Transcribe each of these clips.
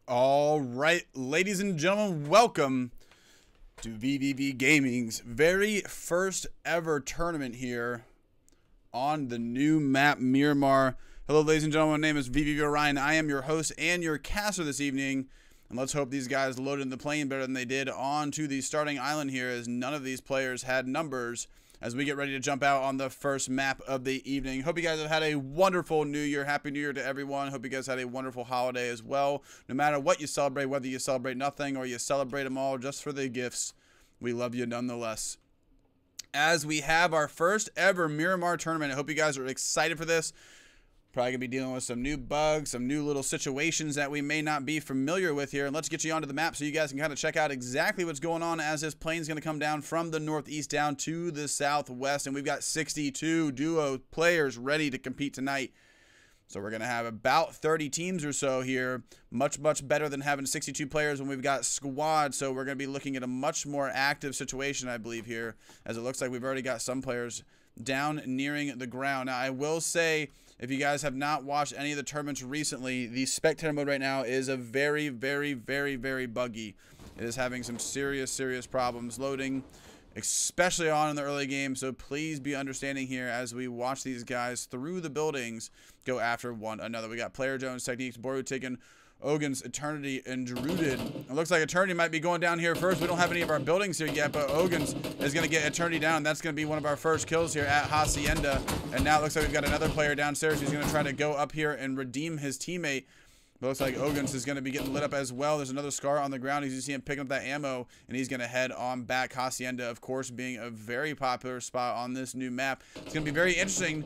All right, ladies and gentlemen, welcome to vVv Gaming's very first ever tournament here on the new map Miramar. Hello, ladies and gentlemen, my name is vVv Orion. I am your host and your caster this evening, and let's hope these guys loaded in the plane better than they did onto the starting island here, as none of these players had numbers as we get ready to jump out on the first map of the evening. Hope you guys have had a wonderful New Year. Happy New Year to everyone. Hope you guys had a wonderful holiday as well. No matter what you celebrate, whether you celebrate nothing or you celebrate them all just for the gifts, we love you nonetheless. As we have our first ever Miramar tournament, I hope you guys are excited for this. Probably going to be dealing with some new bugs, some new little situations that we may not be familiar with here. And let's get you onto the map so you guys can kind of check out exactly what's going on as this plane's going to come down from the northeast down to the southwest. And we've got 62 duo players ready to compete tonight. So we're going to have about 30 teams or so here. Much, much better than having 62 players when we've got squads. So we're going to be looking at a much more active situation, I believe, here, as it looks like we've already got some players down nearing the ground. Now, I will say, if you guys have not watched any of the tournaments recently, the spectator mode right now is a very, very, very, very buggy. It is having some serious, serious problems loading, especially on in the early game. So please be understanding here as we watch these guys through the buildings go after one another. We got Player Jones, Techniques, Borutigin, Ogun's, Eternity, and Druded. It looks like Eternity might be going down here first. We don't have any of our buildings here yet, but Ogun's is going to get Eternity down. That's going to be one of our first kills here at Hacienda. And now it looks like we've got another player downstairs who's going to try to go up here and redeem his teammate. But looks like Ogun's is going to be getting lit up as well. There's another Scar on the ground. You see him picking up that ammo, and he's going to head on back. Hacienda, of course, being a very popular spot on this new map. It's going to be very interesting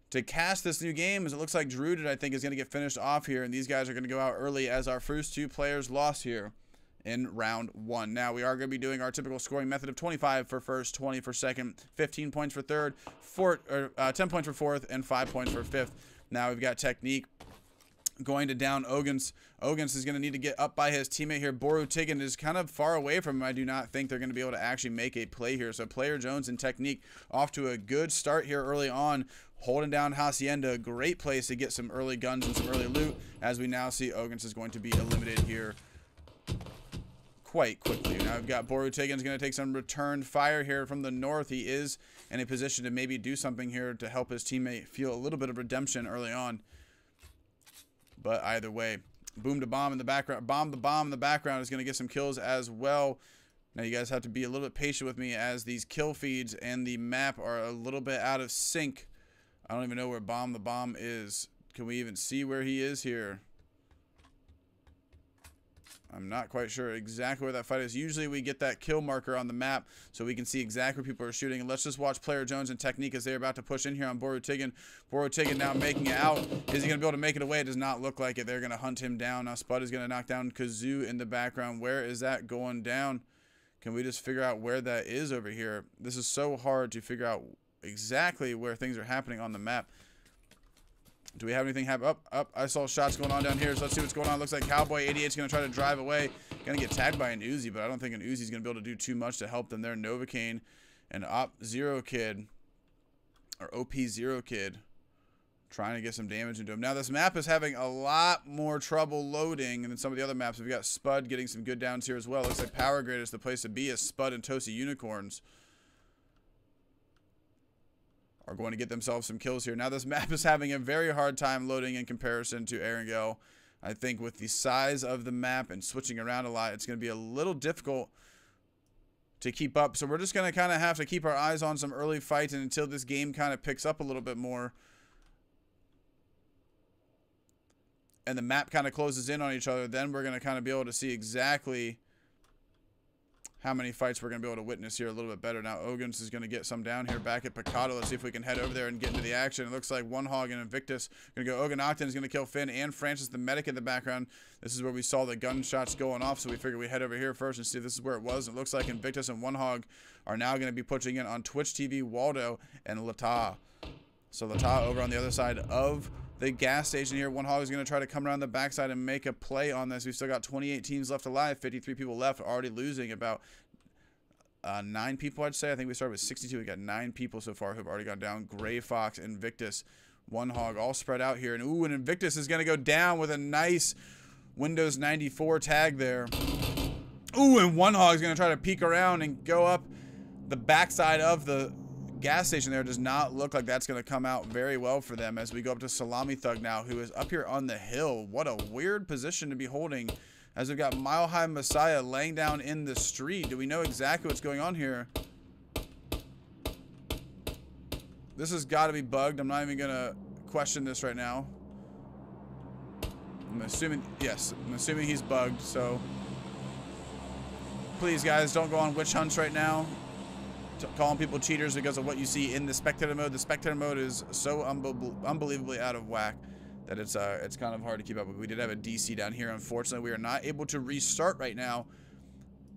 to cast this new game, as it looks like Druded, I think, is going to get finished off here, and these guys are going to go out early as our first two players lost here in round one. Now, we are going to be doing our typical scoring method of 25 for first, 20 for second, 15 points for third, 10 points for fourth, and 5 points for fifth. Now, we've got Technique going to down Ogun's. Ogun's is going to need to get up by his teammate here. Borutigin is kind of far away from him. I do not think they're going to be able to actually make a play here. So Player Jones and Technique off to a good start here early on, holding down Hacienda. Great place to get some early guns and some early loot, as we now see Ogun's is going to be eliminated here quite quickly. Now we've got Borutigin is going to take some return fire here from the north. He is in a position to maybe do something here to help his teammate feel a little bit of redemption early on. But either way, boom to bomb in the background. Bomb the bomb in the background is going to get some kills as well. Now you guys have to be a little bit patient with me as these kill feeds and the map are a little bit out of sync. I don't even know where Bomb the Bomb is. Can we even see where he is here? I'm not quite sure exactly where that fight is. Usually we get that kill marker on the map so we can see exactly where people are shooting. And let's just watch Player Jones and Technique as they're about to push in here on Borutigin. Borutigin now making it out. Is he going to be able to make it away? It does not look like it. They're going to hunt him down. Now Spud is going to knock down Kazoo in the background. Where is that going down? Can we just figure out where that is over here? This is so hard to figure out exactly where things are happening on the map. Do we have anything happen? Up. I saw shots going on down here, so let's see what's going on. Looks like Cowboy 88 is going to try to drive away. Going to get tagged by an Uzi, but I don't think an Uzi is going to be able to do too much to help them there. Novocaine and Op0 Kid, or OP0 Kid, trying to get some damage into him. Now, this map is having a lot more trouble loading than some of the other maps. We've got Spud getting some good downs here as well. Looks like Power Grid is the place to be as Spud and Toasty Unicorns are going to get themselves some kills here. Now, this map is having a very hard time loading in comparison to Erangel. I think with the size of the map and switching around a lot, it's going to be a little difficult to keep up. So we're just going to kind of have to keep our eyes on some early fights and until this game kind of picks up a little bit more and the map kind of closes in on each other, then we're going to kind of be able to see exactly how many fights we're going to be able to witness here a little bit better. Now, Ogans is going to get some down here back at Picado. Let's see if we can head over there and get into the action. It looks like One Hog and Invictus are going to go. Ogan Octon is going to kill Finn and Francis the medic in the background. This is where we saw the gunshots going off, so we figured we'd head over here first and see if this is where it was. It looks like Invictus and One Hog are now going to be pushing in on Twitch TV, Waldo, and Lata. So Lata over on the other side of the gas station here. One Hog is going to try to come around the backside and make a play on this. We've still got 28 teams left alive, 53 people left, already losing about 9 people, I'd say. I think we started with 62. We got 9 people so far who have already gone down. Gray Fox, Invictus, One Hog, all spread out here. And ooh, and Invictus is going to go down with a nice Windows 94 tag there. Ooh, and One Hog is going to try to peek around and go up the backside of the gas station there. Does not look like that's going to come out very well for them as we go up to Salami Thug now, who is up here on the hill. What a weird position to be holding, as we've got Mile High Messiah laying down in the street. Do we know exactly what's going on here? This has got to be bugged. I'm not even going to question this right now. I'm assuming, yes, I'm assuming he's bugged, so please, guys, don't go on witch hunts right now, calling people cheaters because of what you see in the spectator mode. The spectator mode is so unbelievably out of whack that it's kind of hard to keep up with. We did have a DC down here. Unfortunately, we are not able to restart right now.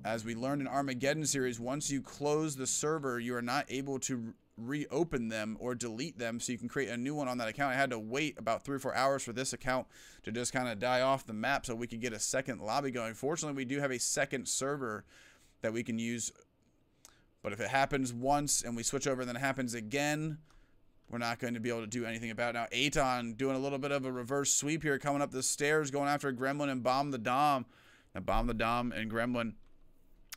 As we learned in Armageddon series, once you close the server, you are not able to reopen them or delete them, so you can create a new one on that account. I had to wait about 3 or 4 hours for this account to just kind of die off the map so we could get a second lobby going. Fortunately, we do have a second server that we can use, but if it happens once and we switch over and then it happens again, we're not going to be able to do anything about it. Now, Aton doing a little bit of a reverse sweep here, coming up the stairs, going after Gremlin and Bomb the Dom. Now, Bomb the Dom and Gremlin,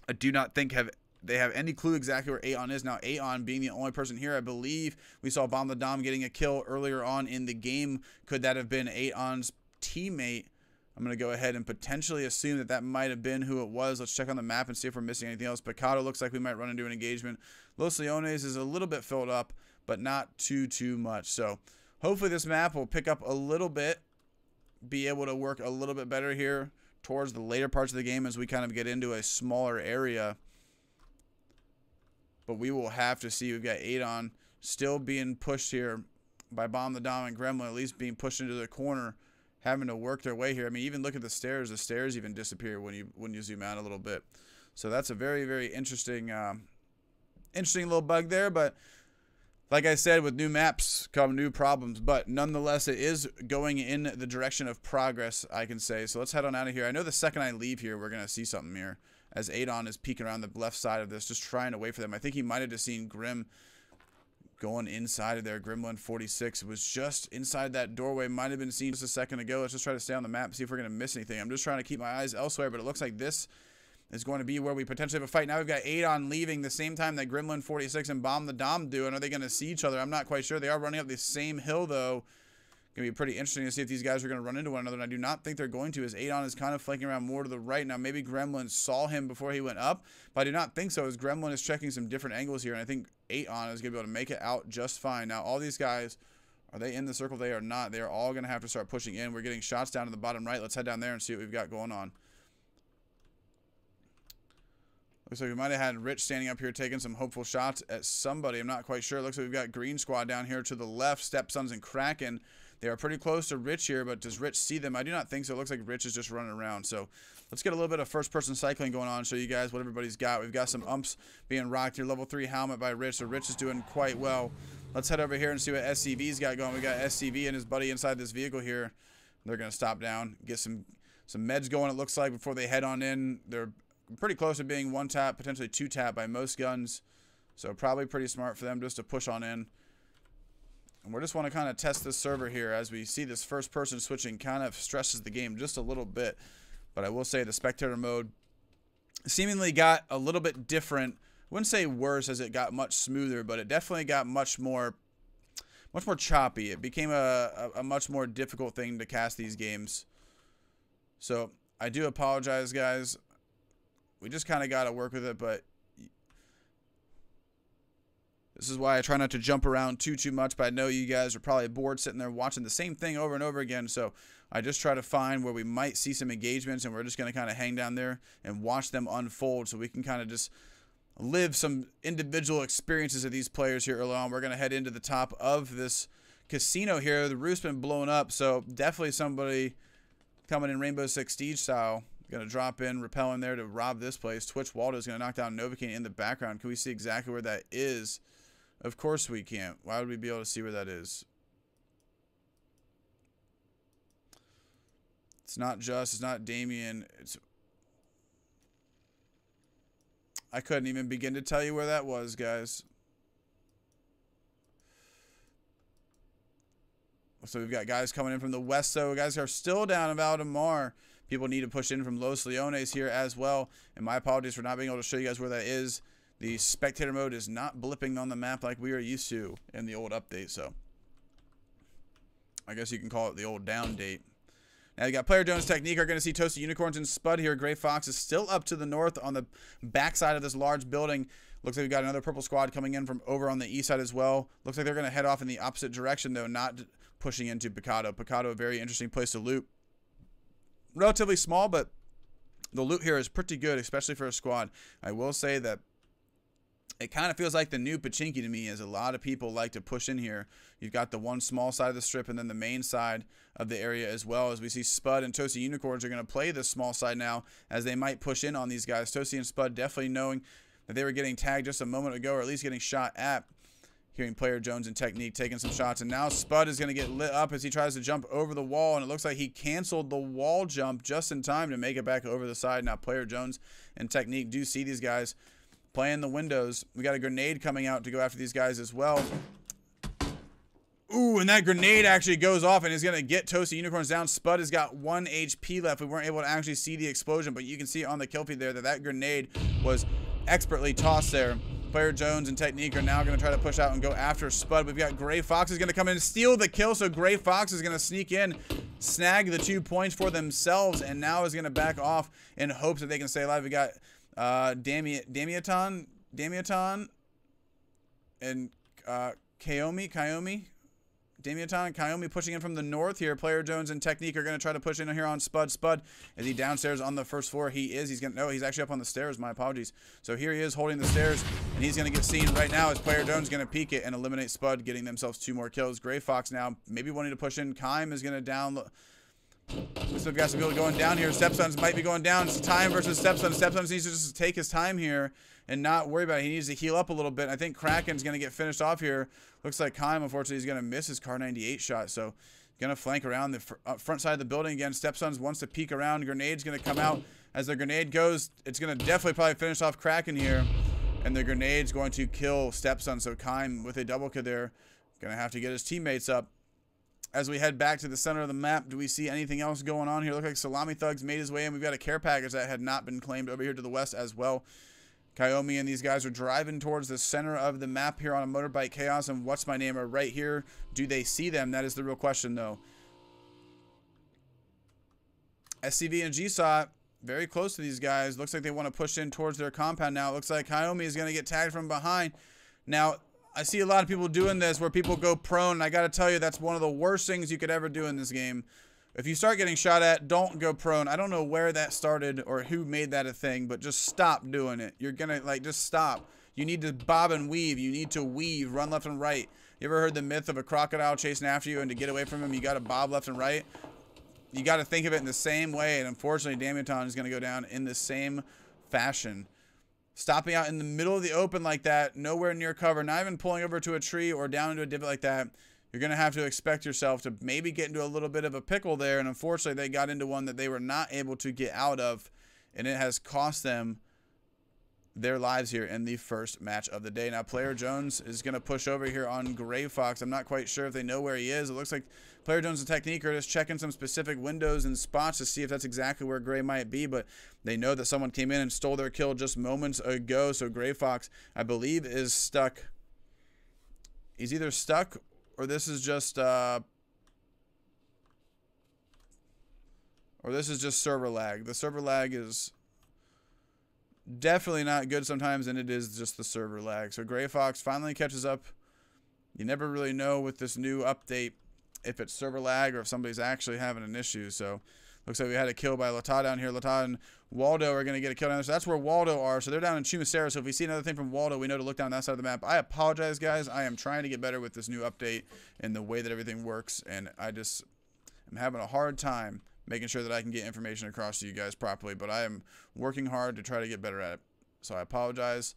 I do not think they have any clue exactly where Aton is. Now, Aton being the only person here, I believe we saw Bomb the Dom getting a kill earlier on in the game. Could that have been Aton's teammate? I'm going to go ahead and potentially assume that that might have been who it was. Let's check on the map and see if we're missing anything else. Picado looks like we might run into an engagement. Los Leones is a little bit filled up, but not too much. So hopefully this map will pick up a little bit, be able to work a little bit better here towards the later parts of the game as we kind of get into a smaller area. But we will have to see. We've got Aton still being pushed here by Bomb the Dom and Gremlin, at least being pushed into the corner, having to work their way here. I mean, even look at the stairs. The stairs even disappear when you zoom out a little bit. So that's a very interesting little bug there. But like I said, with new maps come new problems. But nonetheless, it is going in the direction of progress, I can say. So let's head on out of here. I know the second I leave here, we're going to see something here, as Aton is peeking around the left side of this, just trying to wait for them. I think he might have just seen Grim going inside of there. Gremlin 46 was just inside that doorway. Might have been seen just a second ago. Let's just try to stay on the map and see if we're going to miss anything. I'm just trying to keep my eyes elsewhere, but it looks like this is going to be where we potentially have a fight. Now we've got Aton leaving the same time that Gremlin 46 and Bomb the Dom do. And are they going to see each other? I'm not quite sure. They are running up the same hill, though. Going to be pretty interesting to see if these guys are going to run into one another, and I do not think they're going to, as Adon is kind of flanking around more to the right. Now, maybe Gremlin saw him before he went up, but I do not think so, as Gremlin is checking some different angles here, and I think Adon is going to be able to make it out just fine. Now, all these guys, are they in the circle? They are not. They are all going to have to start pushing in. We're getting shots down to the bottom right. Let's head down there and see what we've got going on. Looks like we might have had Rich standing up here taking some hopeful shots at somebody. I'm not quite sure. Looks like we've got Green Squad down here to the left. Stepsons and Kraken. They are pretty close to Rich here, but does Rich see them? I do not think so. It looks like Rich is just running around. So let's get a little bit of first-person cycling going on, show you guys what everybody's got. We've got some umps being rocked here. Level 3 helmet by Rich, so Rich is doing quite well. Let's head over here and see what SCV's got going. We got SCV and his buddy inside this vehicle here. They're going to stop down, get some meds going, it looks like, before they head on in. They're pretty close to being 1-tap, potentially 2-tap by most guns. So probably pretty smart for them just to push on in. And we just want to kind of test this server here as we see this first person switching kind of stresses the game just a little bit. But I will say the spectator mode seemingly got a little bit different. I wouldn't say worse as it got much smoother, but it definitely got much more choppy. It became a much more difficult thing to cast these games. So I do apologize, guys. We just kind of got to work with it, but this is why I try not to jump around too much, but I know you guys are probably bored sitting there watching the same thing over and over again, so I just try to find where we might see some engagements, and we're just going to kind of hang down there and watch them unfold so we can kind of just live some individual experiences of these players here early on. We're going to head into the top of this casino here. The roof's been blown up, so definitely somebody coming in Rainbow Six Siege style. Going to drop in, rappel in there to rob this place. Twitch Waldo is going to knock down Novocaine in the background. Can we see exactly where that is? Of course we can't. Why would we be able to see where that is? It's not Just. It's not Damien. I couldn't even begin to tell you where that was, guys. So we've got guys coming in from the west. So guys are still down in Valdemar. People need to push in from Los Leones here as well. And my apologies for not being able to show you guys where that is. The spectator mode is not blipping on the map like we are used to in the old update. So I guess you can call it the old down date. Now you got Player Jones Technique are going to see Toasted Unicorns and Spud here. Gray Fox is still up to the north on the backside of this large building. Looks like we've got another purple squad coming in from over on the east side as well. Looks like they're going to head off in the opposite direction, though, not pushing into Picado. Picado, a very interesting place to loot. Relatively small, but the loot here is pretty good, especially for a squad. I will say that it kind of feels like the new Pachinki to me, as a lot of people like to push in here. You've got the one small side of the strip and then the main side of the area as well. As we see Spud and Toasty Unicorns are going to play this small side now, as they might push in on these guys. Toasty and Spud definitely knowing that they were getting tagged just a moment ago, or at least getting shot at. Hearing Player Jones and Technique taking some shots, and now Spud is going to get lit up as he tries to jump over the wall, and it looks like he canceled the wall jump just in time to make it back over the side. Now Player Jones and Technique do see these guys playing the windows. We got a grenade coming out to go after these guys as well. Ooh, and that grenade actually goes off and is going to get Toasty Unicorns down. Spud has got 1 HP left. We weren't able to actually see the explosion, but you can see on the kill feed there that that grenade was expertly tossed there. Player Jones and Technique are now going to try to push out and go after Spud. We've got Gray Fox is going to come in and steal the kill, so Gray Fox is going to sneak in, snag the 2 points for themselves, and now is going to back off in hopes that they can stay alive. We got Damiaton, and Kayomi. Damiaton and Kayomi pushing in from the north here. Player Jones and Technique are going to try to push in here on Spud. Spud, is he downstairs on the first floor? He is. He's going to, no, he's actually up on the stairs. My apologies. So here he is holding the stairs, and he's going to get seen right now as Player Jones is going to peek it and eliminate Spud, getting themselves 2 more kills. Gray Fox now maybe wanting to push in. Kime is going to down. So we've got some people going down here. Stepsons might be going down. It's time versus Stepsons. Stepsons needs to just take his time here and not worry about it. He needs to heal up a little bit. I think Kraken's going to get finished off here. Looks like Kime, unfortunately, is going to miss his Car 98 shot. So going to flank around the front side of the building again. Stepsons wants to peek around. Grenade's going to come out. As the grenade goes, it's going to definitely probably finish off Kraken here. And the grenade's going to kill Stepsons. So Kime with a double kill there. Going to have to get his teammates up. As we head back to the center of the map, do we see anything else going on here? Look like Salami Thugs made his way in. We've got a care package that had not been claimed over here to the west as well. Kaiomi and these guys are driving towards the center of the map here on a motorbike. Chaos and What's My Name are right here. Do they see them? That is the real question, though. SCV and GSOT very close to these guys. Looks like they want to push in towards their compound now. It looks like Kaiomi is going to get tagged from behind. Now, I see a lot of people doing this where people go prone. And I got to tell you, that's one of the worst things you could ever do in this game. If you start getting shot at, don't go prone. I don't know where that started or who made that a thing, but just stop doing it. You're going to, like, just stop. You need to bob and weave. You need to weave, run left and right. You ever heard the myth of a crocodile chasing after you, and to get away from him, you got to bob left and right? You got to think of it in the same way, and unfortunately, Damiaton is going to go down in the same fashion. Stopping out in the middle of the open like that, nowhere near cover, not even pulling over to a tree or down into a divot like that, you're going to have to expect yourself to maybe get into a little bit of a pickle there, and unfortunately, they got into one that they were not able to get out of, and it has cost them their lives here in the first match of the day. Now, Player Jones is going to push over here on Gray Fox. I'm not quite sure if they know where he is. It looks like Player Jones and Technique are just checking some specific windows and spots to see if that's exactly where Gray might be, but they know that someone came in and stole their kill just moments ago, so Gray Fox, I believe, is stuck. He's either stuck or this is just server lag. The server lag is definitely not good sometimes, and it is just the server lag. So Gray Fox finally catches up. You never really know with this new update if it's server lag or if somebody's actually having an issue. So looks like we had a kill by Lata down here. Lata and Waldo are going to get a kill down there. So that's where Waldo are. So they're down in Chumacera. So if we see another thing from Waldo, we know to look down that side of the map. I apologize, guys. I am trying to get better with this new update and the way that everything works. And I just am having a hard time making sure that I can get information across to you guys properly. But I am working hard to try to get better at it. So I apologize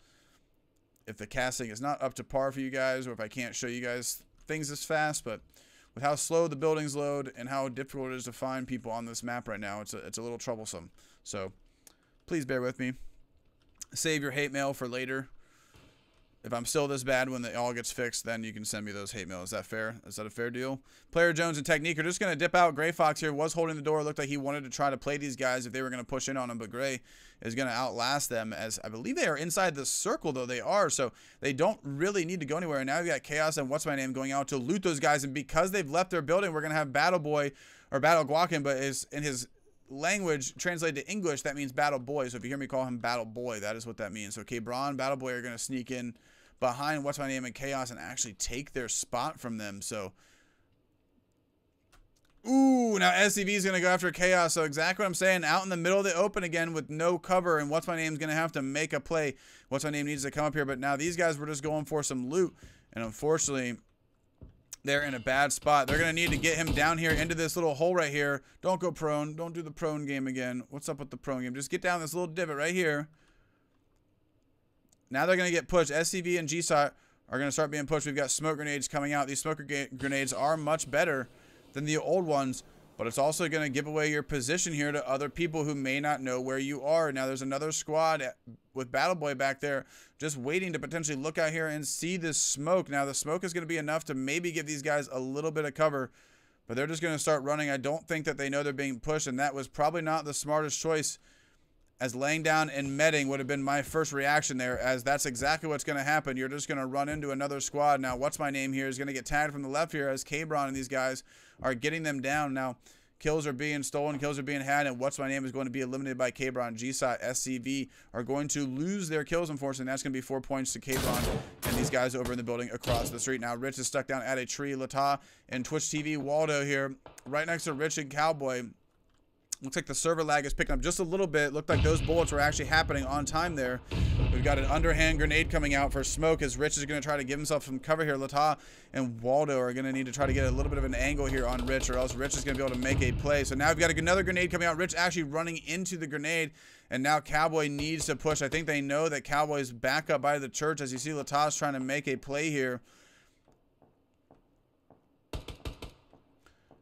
if the casting is not up to par for you guys or if I can't show you guys things this fast. But with how slow the buildings load and how difficult it is to find people on this map right now, it's a little troublesome. So please bear with me. Save your hate mail for later. If I'm still this bad when it all gets fixed, then you can send me those hate mail. Is that fair? Is that a fair deal? Player Jones and Technique are just going to dip out. Gray Fox here was holding the door. Looked like he wanted to try to play these guys if they were going to push in on him, but Gray is going to outlast them, as I believe they are inside the circle, though they are, so they don't really need to go anywhere. And now we've got Chaos and What's My Name going out to loot those guys, and because they've left their building, we're going to have Battle Boy, or Battle Guakin, but is in his language translated to English, that means Battle Boy. So if you hear me call him Battle Boy, that is what that means. So K-Bron, Battle Boy are going to sneak in behind What's My Name and Chaos and actually take their spot from them. So, ooh, now SCV is going to go after Chaos. So exactly what I'm saying, out in the middle of the open again with no cover, and What's My Name is going to have to make a play. What's My Name needs to come up here, but now these guys were just going for some loot, and unfortunately, they're in a bad spot. They're going to need to get him down here into this little hole right here. Don't go prone. Don't do the prone game again. What's up with the prone game? Just get down this little divot right here. Now they're going to get pushed. SCV and GSOT are going to start being pushed. We've got smoke grenades coming out. These smoke grenades are much better than the old ones, but it's also going to give away your position here to other people who may not know where you are. Now there's another squad with Battle Boy back there just waiting to potentially look out here and see this smoke. Now the smoke is going to be enough to maybe give these guys a little bit of cover, but they're just going to start running. I don't think that they know they're being pushed, and that was probably not the smartest choice, as laying down and medding would have been my first reaction there, as that's exactly what's going to happen. You're just going to run into another squad. Now, What's My Name here is going to get tagged from the left here as K-Bron and these guys are getting them down. Now, kills are being stolen, kills are being had, and What's My Name is going to be eliminated by K-Bron. GSOT, SCV are going to lose their kills, unfortunately. That's going to be 4 points to K-Bron and these guys over in the building across the street. Now, Rich is stuck down at a tree. Lata and Twitch TV, Waldo here, right next to Rich and Cowboy. Looks like the server lag is picking up just a little bit. Looked like those bullets were actually happening on time there. We've got an underhand grenade coming out for smoke as Rich is going to try to give himself some cover here. Lata and Waldo are going to need to try to get a little bit of an angle here on Rich, or else Rich is going to be able to make a play. So now we've got another grenade coming out. Rich actually running into the grenade, and now Cowboy needs to push. I think they know that Cowboy's back up by the church, as you see Lata's trying to make a play here.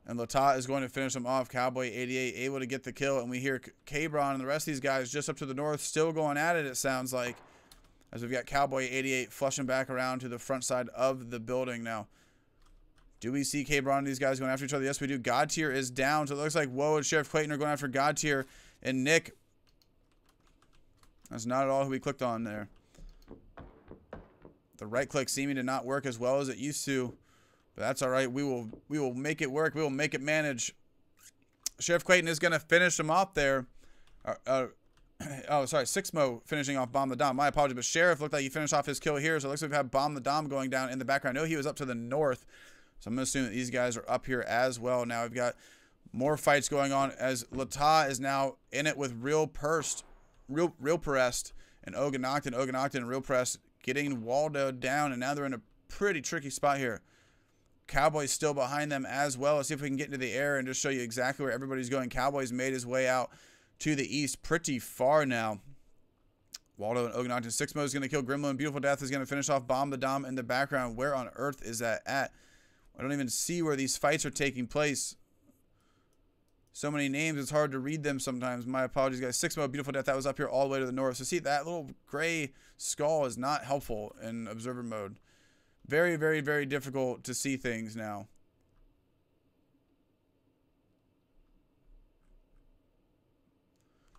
And Lata is going to finish him off. Cowboy 88 able to get the kill. And we hear K-Bron and the rest of these guys just up to the north still going at it, it sounds like. As we've got Cowboy 88 flushing back around to the front side of the building now. Do we see K-Bron and these guys going after each other? Yes, we do. God Tier is down. So it looks like Woe and Sheriff Clayton are going after God Tier. And Nick That's not at all who we clicked on there. The right click seeming to not work as well as it used to. But that's all right. We will make it work. We will make it manage. Sheriff Clayton is going to finish him off there. Oh, sorry. Sixmo finishing off Bomb the Dom. My apologies. But Sheriff looked like he finished off his kill here. So it looks like we've had Bomb the Dom going down in the background. I know he was up to the north. So I'm going to assume that these guys are up here as well. Now we've got more fights going on as Lata is now in it with Real Perest and Oganocton. Oganocton and Real Perest getting Waldo down. And now they're in a pretty tricky spot here. Cowboy's still behind them as well. Let's see if we can get into the air and just show you exactly where everybody's going. Cowboy's made his way out to the east pretty far now. Waldo and Oganocton. Sixmo is going to kill Gremlin. Beautiful Death is going to finish off Bomb the Dom in the background. Where on earth is that at? I don't even see where these fights are taking place. So many names, it's hard to read them sometimes. My apologies, guys. Sixmo, Beautiful Death, that was up here all the way to the north. So see, that little gray skull is not helpful in observer mode. Very, very, very difficult to see things now.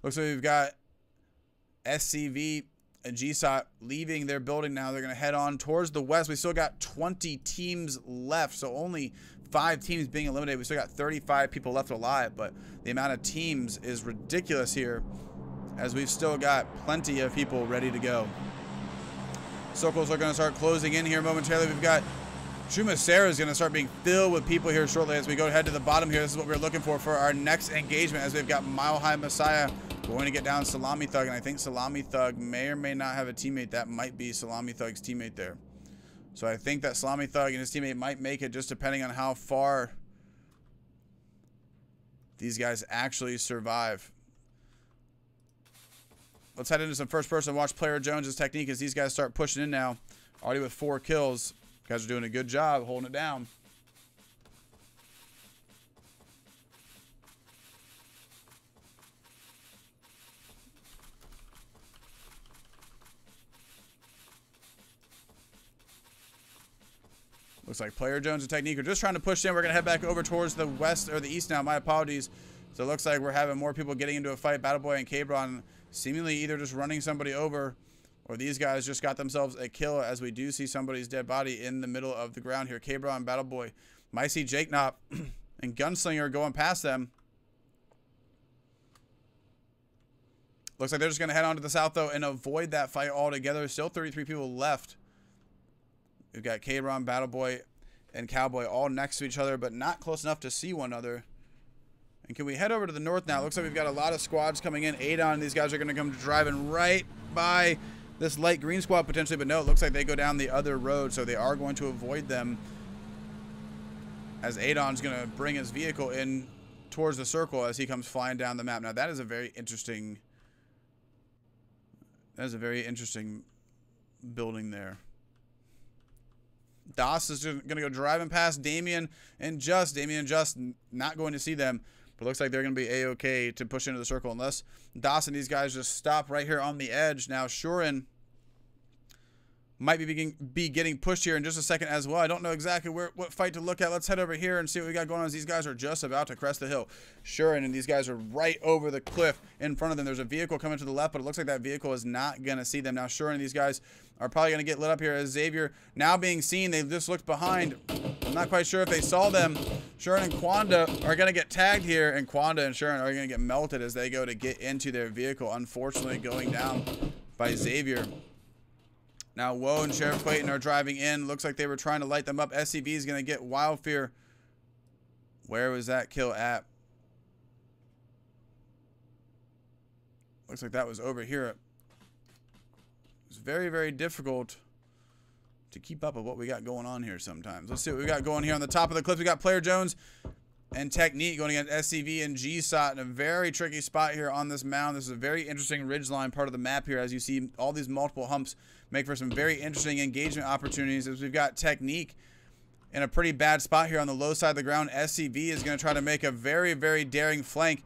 Looks like we've got SCV and GSOT leaving their building now. They're going to head on towards the west. We still got 20 teams left, so only 5 teams being eliminated. We still got 35 people left alive, but the amount of teams is ridiculous here as we've still got plenty of people ready to go. Circles are going to start closing in here momentarily. We've got Shumasera is going to start being filled with people here shortly as we go ahead to the bottom here. This is what we're looking for our next engagement as we've got Mile High Messiah going to get down Salami Thug, and I think Salami Thug may or may not have a teammate. That might be Salami Thug's teammate there. So I think that Salami Thug and his teammate might make it just depending on how far these guys actually survive. Let's head into some first person. Watch Player Jones' technique as these guys start pushing in now. Already with 4 kills. You guys are doing a good job holding it down. Looks like Player Jones and Technique are just trying to push in. We're going to head back over towards the west or the east now. My apologies. So it looks like we're having more people getting into a fight. Battleboy and Cabron seemingly either just running somebody over or these guys just got themselves a kill as we do see somebody's dead body in the middle of the ground here. Cabron and Battleboy might see Jake Knop and Gunslinger going past them. Looks like they're just going to head on to the south, though, and avoid that fight altogether. Still 33 people left. We've got Cabron, Battleboy, and Cowboy all next to each other, but not close enough to see one another. And can we head over to the north now? Looks like we've got a lot of squads coming in. Adon, these guys are going to come driving right by this light green squad potentially, but no, it looks like they go down the other road, so they are going to avoid them as Adon's going to bring his vehicle in towards the circle as he comes flying down the map. Now, that is a very interesting building there. Das is just going to go driving past Damien and Just. Damien and Just not going to see them. But it looks like they're going to be A-okay to push into the circle unless Das and these guys just stop right here on the edge. Now, Shurin might be getting pushed here in just a second as well. I don't know exactly what fight to look at. Let's head over here and see what we got going on as these guys are just about to crest the hill. Shurin and these guys are right over the cliff in front of them. There's a vehicle coming to the left, but it looks like that vehicle is not going to see them. Now, Shurin and these guys are probably going to get lit up here as Xavier now being seen. They just looked behind. I'm not quite sure if they saw them. Shurin and Quanda are going to get tagged here, and Quanda and Shurin are going to get melted as they go to get into their vehicle. Unfortunately, going down by Xavier. Now, Woe and Sheriff Clayton are driving in. Looks like they were trying to light them up. SCV is going to get Wildfear. Where was that kill at? Looks like that was over here. It's very, very difficult to keep up with what we got going on here sometimes. Let's see what we got going here on the top of the cliff. We got Player Jones and Technique going against SCV and GSOT in a very tricky spot here on this mound. This is a very interesting ridgeline part of the map here as you see all these multiple humps make for some very interesting engagement opportunities as we've got Technique in a pretty bad spot here on the low side of the ground. SCV is going to try to make a very, very daring flank.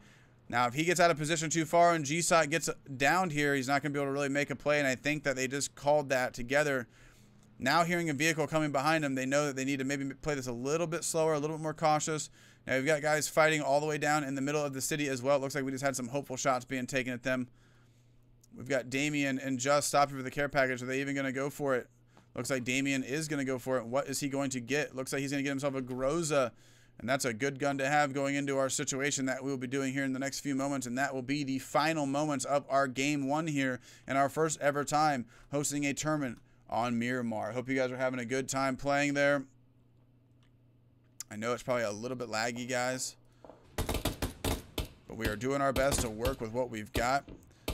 Now, if he gets out of position too far and GSOT gets downed here, he's not going to be able to really make a play, and I think that they just called that together. Now hearing a vehicle coming behind them, they know that they need to maybe play this a little bit slower, a little bit more cautious. Now, we've got guys fighting all the way down in the middle of the city as well. It looks like we just had some hopeful shots being taken at them. We've got Damien and Just stopping for the care package. Are they even going to go for it? Looks like Damien is going to go for it. What is he going to get? Looks like he's going to get himself a Groza. And that's a good gun to have going into our situation that we will be doing here in the next few moments. And that will be the final moments of our game 1 here and our first ever time hosting a tournament on Miramar. Hope you guys are having a good time playing there. I know it's probably a little bit laggy, guys, but we are doing our best to work with what we've got.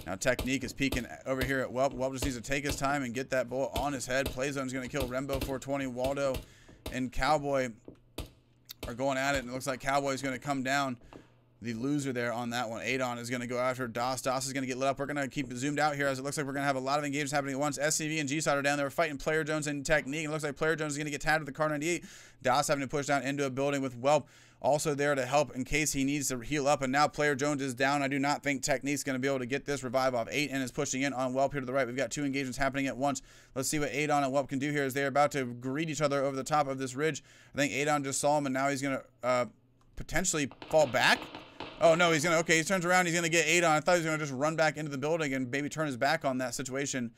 Now Technique is peeking over here at Whelp. Whelp just needs to take his time and get that bullet on his head. Playzone's going to kill Rembo 420. Waldo and Cowboy are going at it, and it looks like Cowboy's going to come down. The loser there on that one. Adon is going to go after Das. Das is going to get lit up. We're going to keep zoomed out here as it looks like we're going to have a lot of engagements happening at once. SCV and G-Side are down there fighting Player Jones and Technique. It looks like Player Jones is going to get tagged with the Car 98. Das having to push down into a building with Whelp also there to help in case he needs to heal up. And now Player Jones is down. I do not think Technique's going to be able to get this revive off. 8 and is pushing in on Whelp here to the right. We've got 2 engagements happening at once. Let's see what Adon and Whelp can do here as they're about to greet each other over the top of this ridge. I think Adon just saw him, and now he's going to potentially fall back. Oh, no, he's going to, okay, he turns around, he's going to get 8 on. I thought he was going to just run back into the building and maybe turn his back on that situation.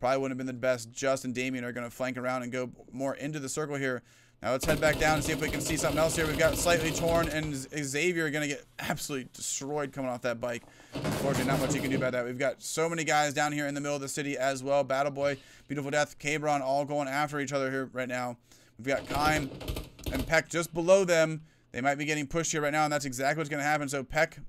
Probably wouldn't have been the best. Just and Damien are going to flank around and go more into the circle here. Now let's head back down and see if we can see something else here. We've got Slightly Torn and Xavier going to get absolutely destroyed coming off that bike. Unfortunately, not much you can do about that. We've got so many guys down here in the middle of the city as well. Battle Boy, Beautiful Death, Cabron all going after each other here right now. We've got Kime and Peck just below them. They might be getting pushed here right now, and that's exactly what's going to happen. So Peck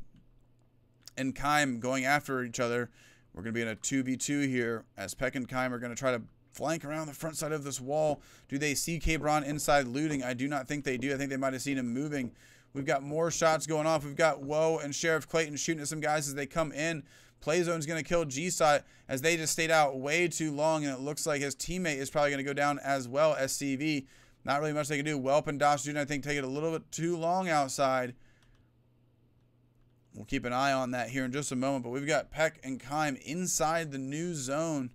and Kime going after each other. We're going to be in a 2v2 here as Peck and Kime are going to try to flank around the front side of this wall. Do they see Cabron inside looting? I do not think they do. I think they might have seen him moving. We've got more shots going off. We've got Woe and Sheriff Clayton shooting at some guys as they come in. Playzone's going to kill G-Side as they just stayed out way too long, and it looks like his teammate is probably going to go down as well as CV. Not really much they can do. Whelp and Dosh Jr., I think, take it a little bit too long outside. We'll keep an eye on that here in just a moment. But we've got Peck and Kime inside the new zone.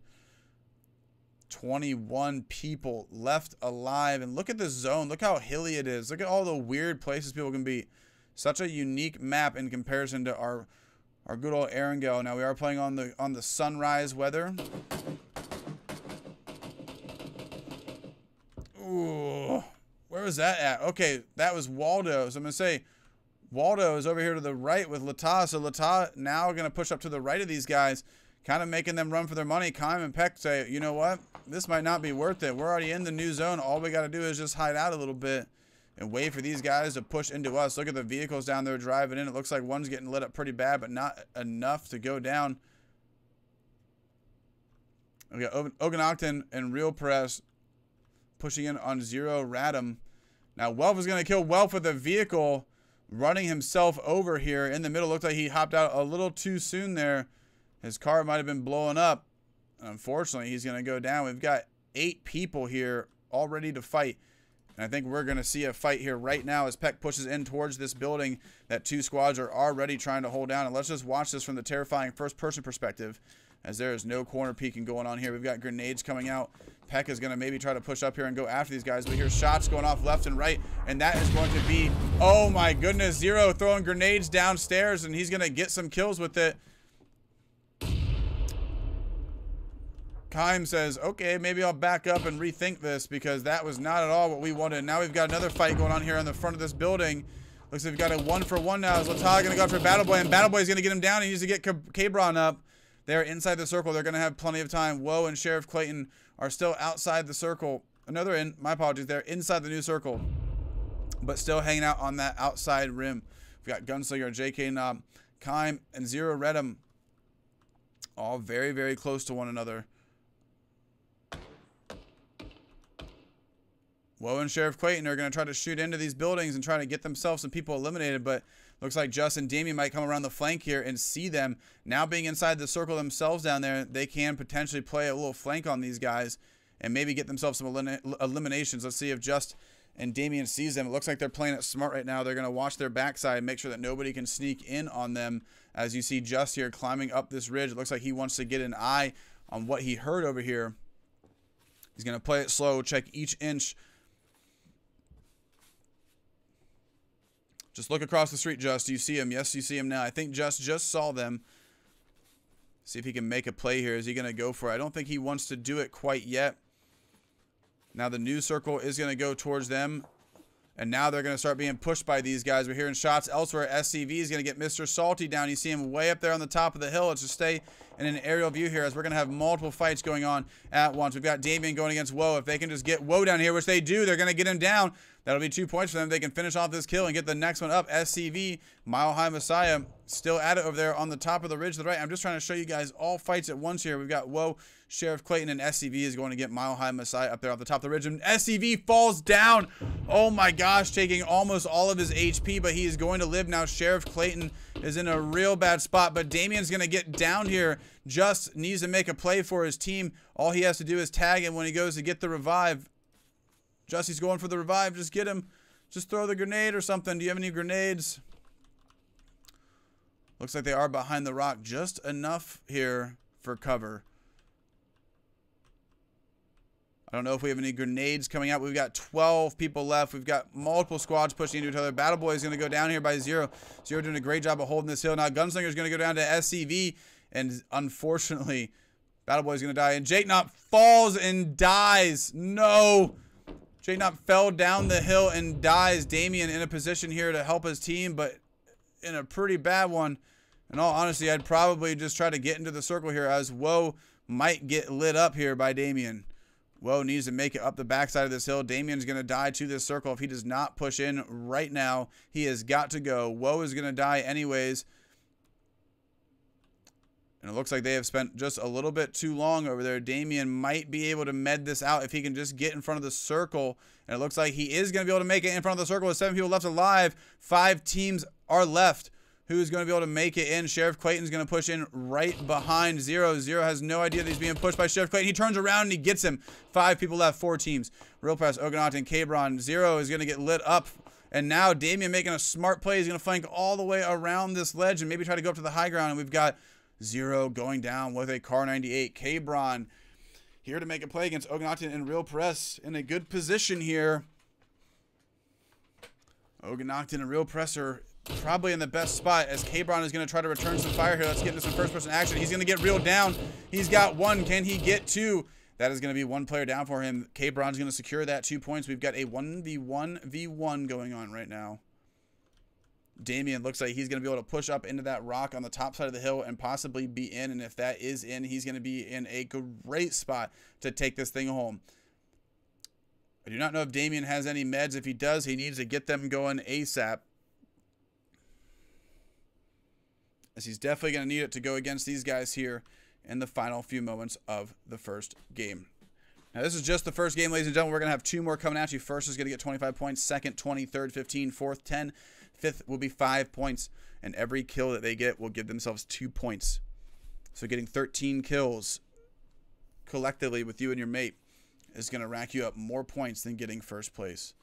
21 people left alive. And look at this zone. Look how hilly it is. Look at all the weird places people can be. Such a unique map in comparison to our good old Erangel. Now we are playing on the sunrise weather. Ooh, where was that at? Okay, that was Waldo. So I'm going to say Waldo is over here to the right with Lata. So Lata now going to push up to the right of these guys, kind of making them run for their money. Kime and Peck say, you know what? This might not be worth it. We're already in the new zone. All we got to do is just hide out a little bit and wait for these guys to push into us. Look at the vehicles down there driving in. It looks like one's getting lit up pretty bad, but not enough to go down. We got Oganocton and Real Press pushing in on Zero Radom. Now Welf is going to kill Welf with a vehicle, running himself over here in the middle. Looked like he hopped out a little too soon there. His car might have been blowing up. Unfortunately, he's going to go down. We've got 8 people here all ready to fight. And I think we're going to see a fight here right now as Peck pushes in towards this building that 2 squads are already trying to hold down. And let's just watch this from the terrifying first-person perspective, as there is no corner peeking going on here. We've got grenades coming out. Peck is going to maybe try to push up here and go after these guys, but here's shots going off left and right, and that is going to be, oh my goodness, Zero throwing grenades downstairs, and he's going to get some kills with it. Kime says, okay, maybe I'll back up and rethink this, because that was not at all what we wanted. Now we've got another fight going on here on the front of this building. Looks like we've got a 1-for-1 now. Is Latal going to go after Battle Boy, and Battle Boy is going to get him down. He needs to get Cabron up. They're inside the circle. They're going to have plenty of time. Woe and Sheriff Clayton are still outside the circle. My apologies. They're inside the new circle, but still hanging out on that outside rim. We've got Gunslinger, JK Knob, Kime, and Zero Redum, all very, very close to one another. Woe and Sheriff Clayton are going to try to shoot into these buildings and try to get themselves some people eliminated, but looks like Justin and Damien might come around the flank here and see them. Now being inside the circle themselves down there, they can potentially play a little flank on these guys and maybe get themselves some eliminations. Let's see if Just and Damien sees them. It looks like they're playing it smart right now. They're going to watch their backside and make sure that nobody can sneak in on them. As you see Just here climbing up this ridge, it looks like he wants to get an eye on what he heard over here. He's going to play it slow, check each inch. Just look across the street, Just. Do you see him? Yes, you see him now. I think Just saw them. See if he can make a play here. Is he going to go for it? I don't think he wants to do it quite yet. Now the new circle is going to go towards them. And now they're going to start being pushed by these guys. We're hearing shots elsewhere. SCV is going to get Mr. Salty down. You see him way up there on the top of the hill. Let's just stay in an aerial view here as we're going to have multiple fights going on at once. We've got Damien going against Woe. If they can just get Woe down here, which they do, they're going to get him down. That'll be 2 points for them. They can finish off this kill and get the next one up. SCV, Mile High Messiah, still at it over there on the top of the ridge to the right. I'm just trying to show you guys all fights at once here. We've got Woe, Sheriff Clayton, and SCV is going to get Mile High Messiah up there off the top of the ridge. And SCV falls down. Oh my gosh, taking almost all of his HP, but he is going to live now. Sheriff Clayton is in a real bad spot, but Damien's going to get down here. Just needs to make a play for his team. All he has to do is tag him when he goes to get the revive. Justy's going for the revive. Just get him. Just throw the grenade or something. Do you have any grenades? Looks like they are behind the rock. Just enough here for cover. I don't know if we have any grenades coming out. We've got 12 people left. We've got multiple squads pushing into each other. Battle Boy is going to go down here by Zero. Zero doing a great job of holding this hill. Now Gunslinger is going to go down to SCV. And unfortunately, Battle Boy is going to die. And Jake Knop falls and dies. No. Jake Knop fell down the hill and dies. Damien in a position here to help his team, but in a pretty bad one. In all honesty, I'd probably just try to get into the circle here as Woe might get lit up here by Damien. Woe needs to make it up the backside of this hill. Damien's going to die to this circle if he does not push in right now. He has got to go. Woe is going to die anyways. And it looks like they have spent just a little bit too long over there. Damien might be able to med this out if he can just get in front of the circle. And it looks like he is going to be able to make it in front of the circle with 7 people left alive. 5 teams are left. Who's going to be able to make it in? Sheriff Clayton's going to push in right behind Zero. Zero has no idea that he's being pushed by Sheriff Clayton. He turns around and he gets him. 5 people left, 4 teams. Real Press, Ogonaut, and Cabron. Zero is going to get lit up. And now Damien making a smart play. He's going to flank all the way around this ledge and maybe try to go up to the high ground. And we've got Zero going down with a Car 98. Cabron here to make a play against Ogonaut and Real Press in a good position here. Ogonaut and Real Press are probably in the best spot as Cabron is going to try to return some fire here. Let's get into some first-person action. He's going to get reeled down. He's got 1. Can he get 2? That is going to be 1 player down for him. Cabron's going to secure that 2 points. We've got a 1v1v1 going on right now. Damien looks like he's going to be able to push up into that rock on the top side of the hill and possibly be in. And if that is in, he's going to be in a great spot to take this thing home. I do not know if Damien has any meds. If he does, he needs to get them going ASAP, as he's definitely going to need it to go against these guys here in the final few moments of the first game. Now, this is just the first game, ladies and gentlemen. We're going to have 2 more coming at you. First is going to get 25 points. Second, 20. Third, 15. Fourth, 10. Fifth will be 5 points. And every kill that they get will give themselves 2 points. So getting 13 kills collectively with you and your mate is going to rack you up more points than getting first place.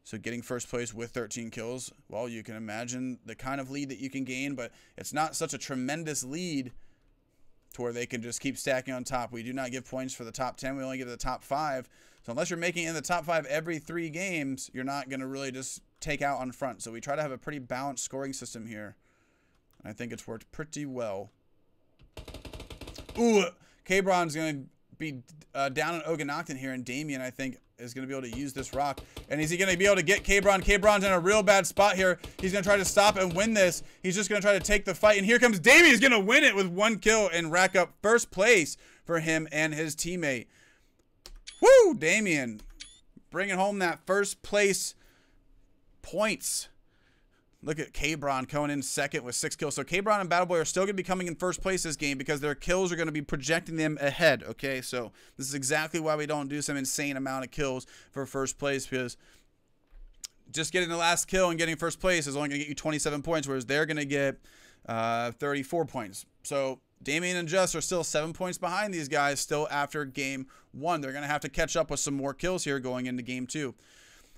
So getting first place with 13 kills, well, you can imagine the kind of lead that you can gain, but it's not such a tremendous lead to where they can just keep stacking on top. We do not give points for the top 10. We only give the top 5. So unless you're making it in the top 5 every 3 games, you're not going to really just take out on front. So we try to have a pretty balanced scoring system here. And I think it's worked pretty well. Ooh, Cabron's going to be down on Ogonocton here, and Damien, I think, is going to be able to use this rock. And is he going to be able to get Cabron? Cabron's in a real bad spot here. He's going to try to stop and win this. He's just going to try to take the fight. And here comes Damien. He's going to win it with 1 kill and rack up first place for him and his teammate. Woo! Damien bringing home that first place points. Look at Cabron coming in second with 6 kills. So Cabron and Battle Boy are still going to be coming in first place this game because their kills are going to be projecting them ahead, okay? So this is exactly why we don't do some insane amount of kills for first place, because just getting the last kill and getting first place is only going to get you 27 points, whereas they're going to get 34 points. So Damien and Just are still 7 points behind these guys still after game 1. They're going to have to catch up with some more kills here going into game 2.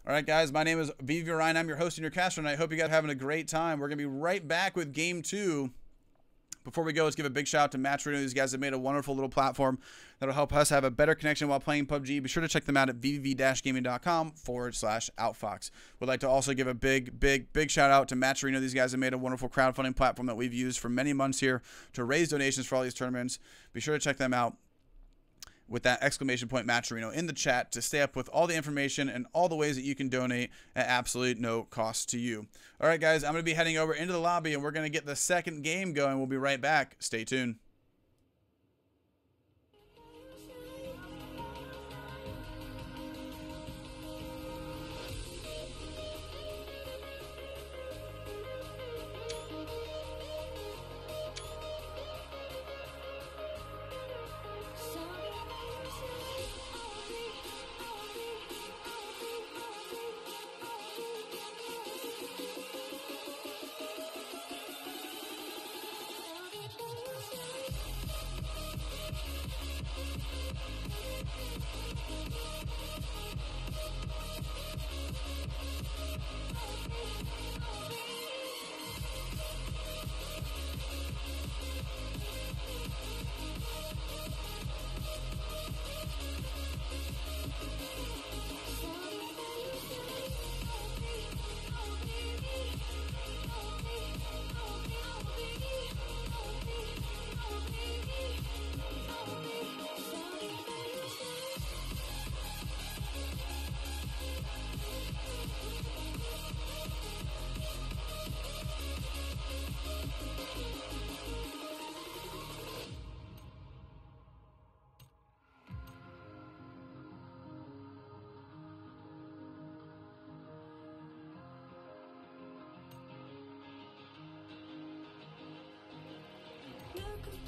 All right, guys, my name is vVv Ryan. I'm your host and your caster, and I hope you guys are having a great time. We're going to be right back with game 2 Before we go, let's give a big shout out to Match.Reno. These guys have made a wonderful little platform that'll help us have a better connection while playing PUBG. Be sure to check them out at vvv-gaming.com/outfox. Would like to also give a big shout out to Match.Reno. These guys have made a wonderful crowdfunding platform that we've used for many months here to raise donations for all these tournaments. Be sure to check them out with that exclamation point Match.Reno in the chat to stay up with all the information and all the ways that you can donate at absolutely no cost to you. All right, guys, I'm going to be heading over into the lobby, and we're going to get the second game going. We'll be right back. Stay tuned.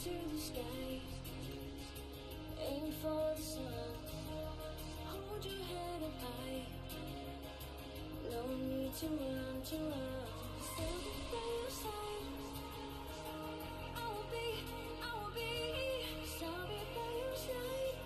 To the sky, aim for the sun, hold your head up high, no need to run, stand by your side, I will be, stand by your side,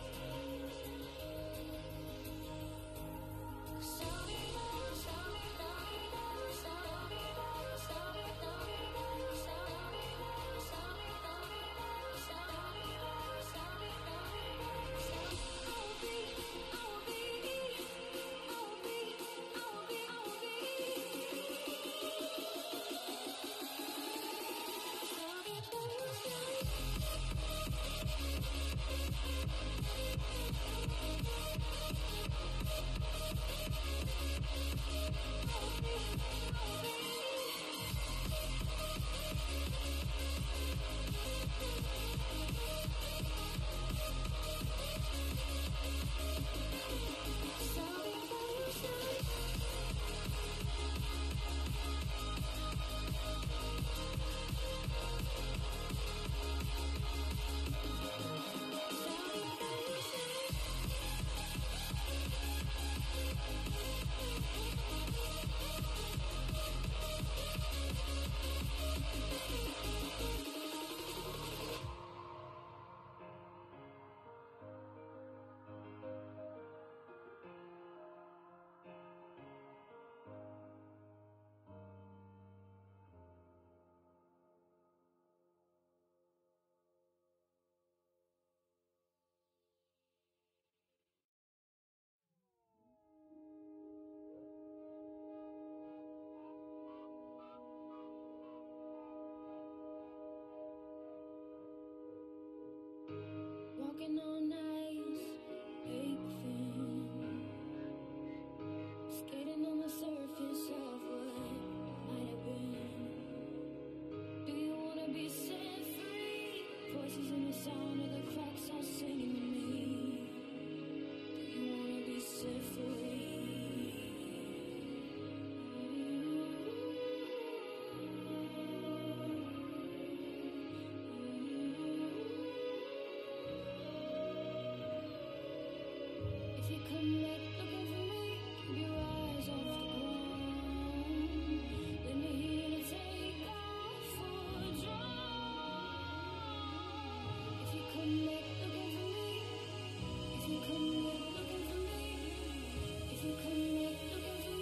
walking on ice, paper thin, skating on the surface of what might have been. Do you wanna be set free? Voices in the sound of the clocks all singing to me. Do you wanna be set free? If you come back looking for me, keep your eyes off the ground. Then you're here to take off for a drive. If you come back looking for me, if you come back looking for me, if you come back looking for me.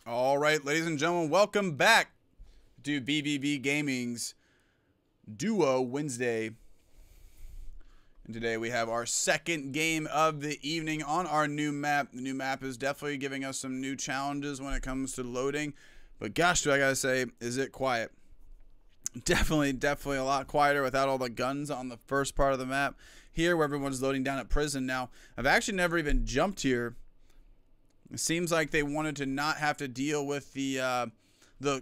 All right, ladies and gentlemen, welcome back to vVv Gaming's Duo Wednesday. And today we have our second game of the evening on our new map. The new map is definitely giving us some new challenges when it comes to loading. But gosh, do I gotta say, is it quiet? Definitely a lot quieter without all the guns on the first part of the map. Here, where everyone's loading down at prison. Now, I've actually never even jumped here. It seems like they wanted to not have to deal with the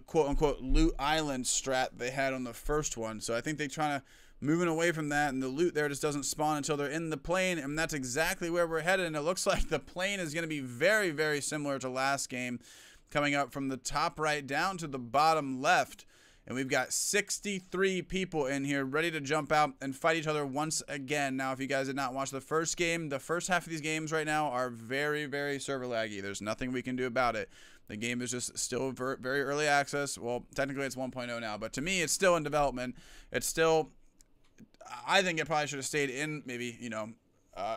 quote-unquote loot island strat they had on the first one. So I think they're trying to moving away from that, and the loot there just doesn't spawn until they're in the plane, and that's exactly where we're headed. And it looks like the plane is going to be very, very similar to last game, coming up from the top right down to the bottom left. And we've got 63 people in here ready to jump out and fight each other once again. Now, if you guys did not watch the first game, the first half of these games right now are very, very server laggy. There's nothing we can do about it. The game is just still very early access. Well, technically it's 1.0 now, but to me, it's still in development. It's still, I think it probably should have stayed in maybe, you know,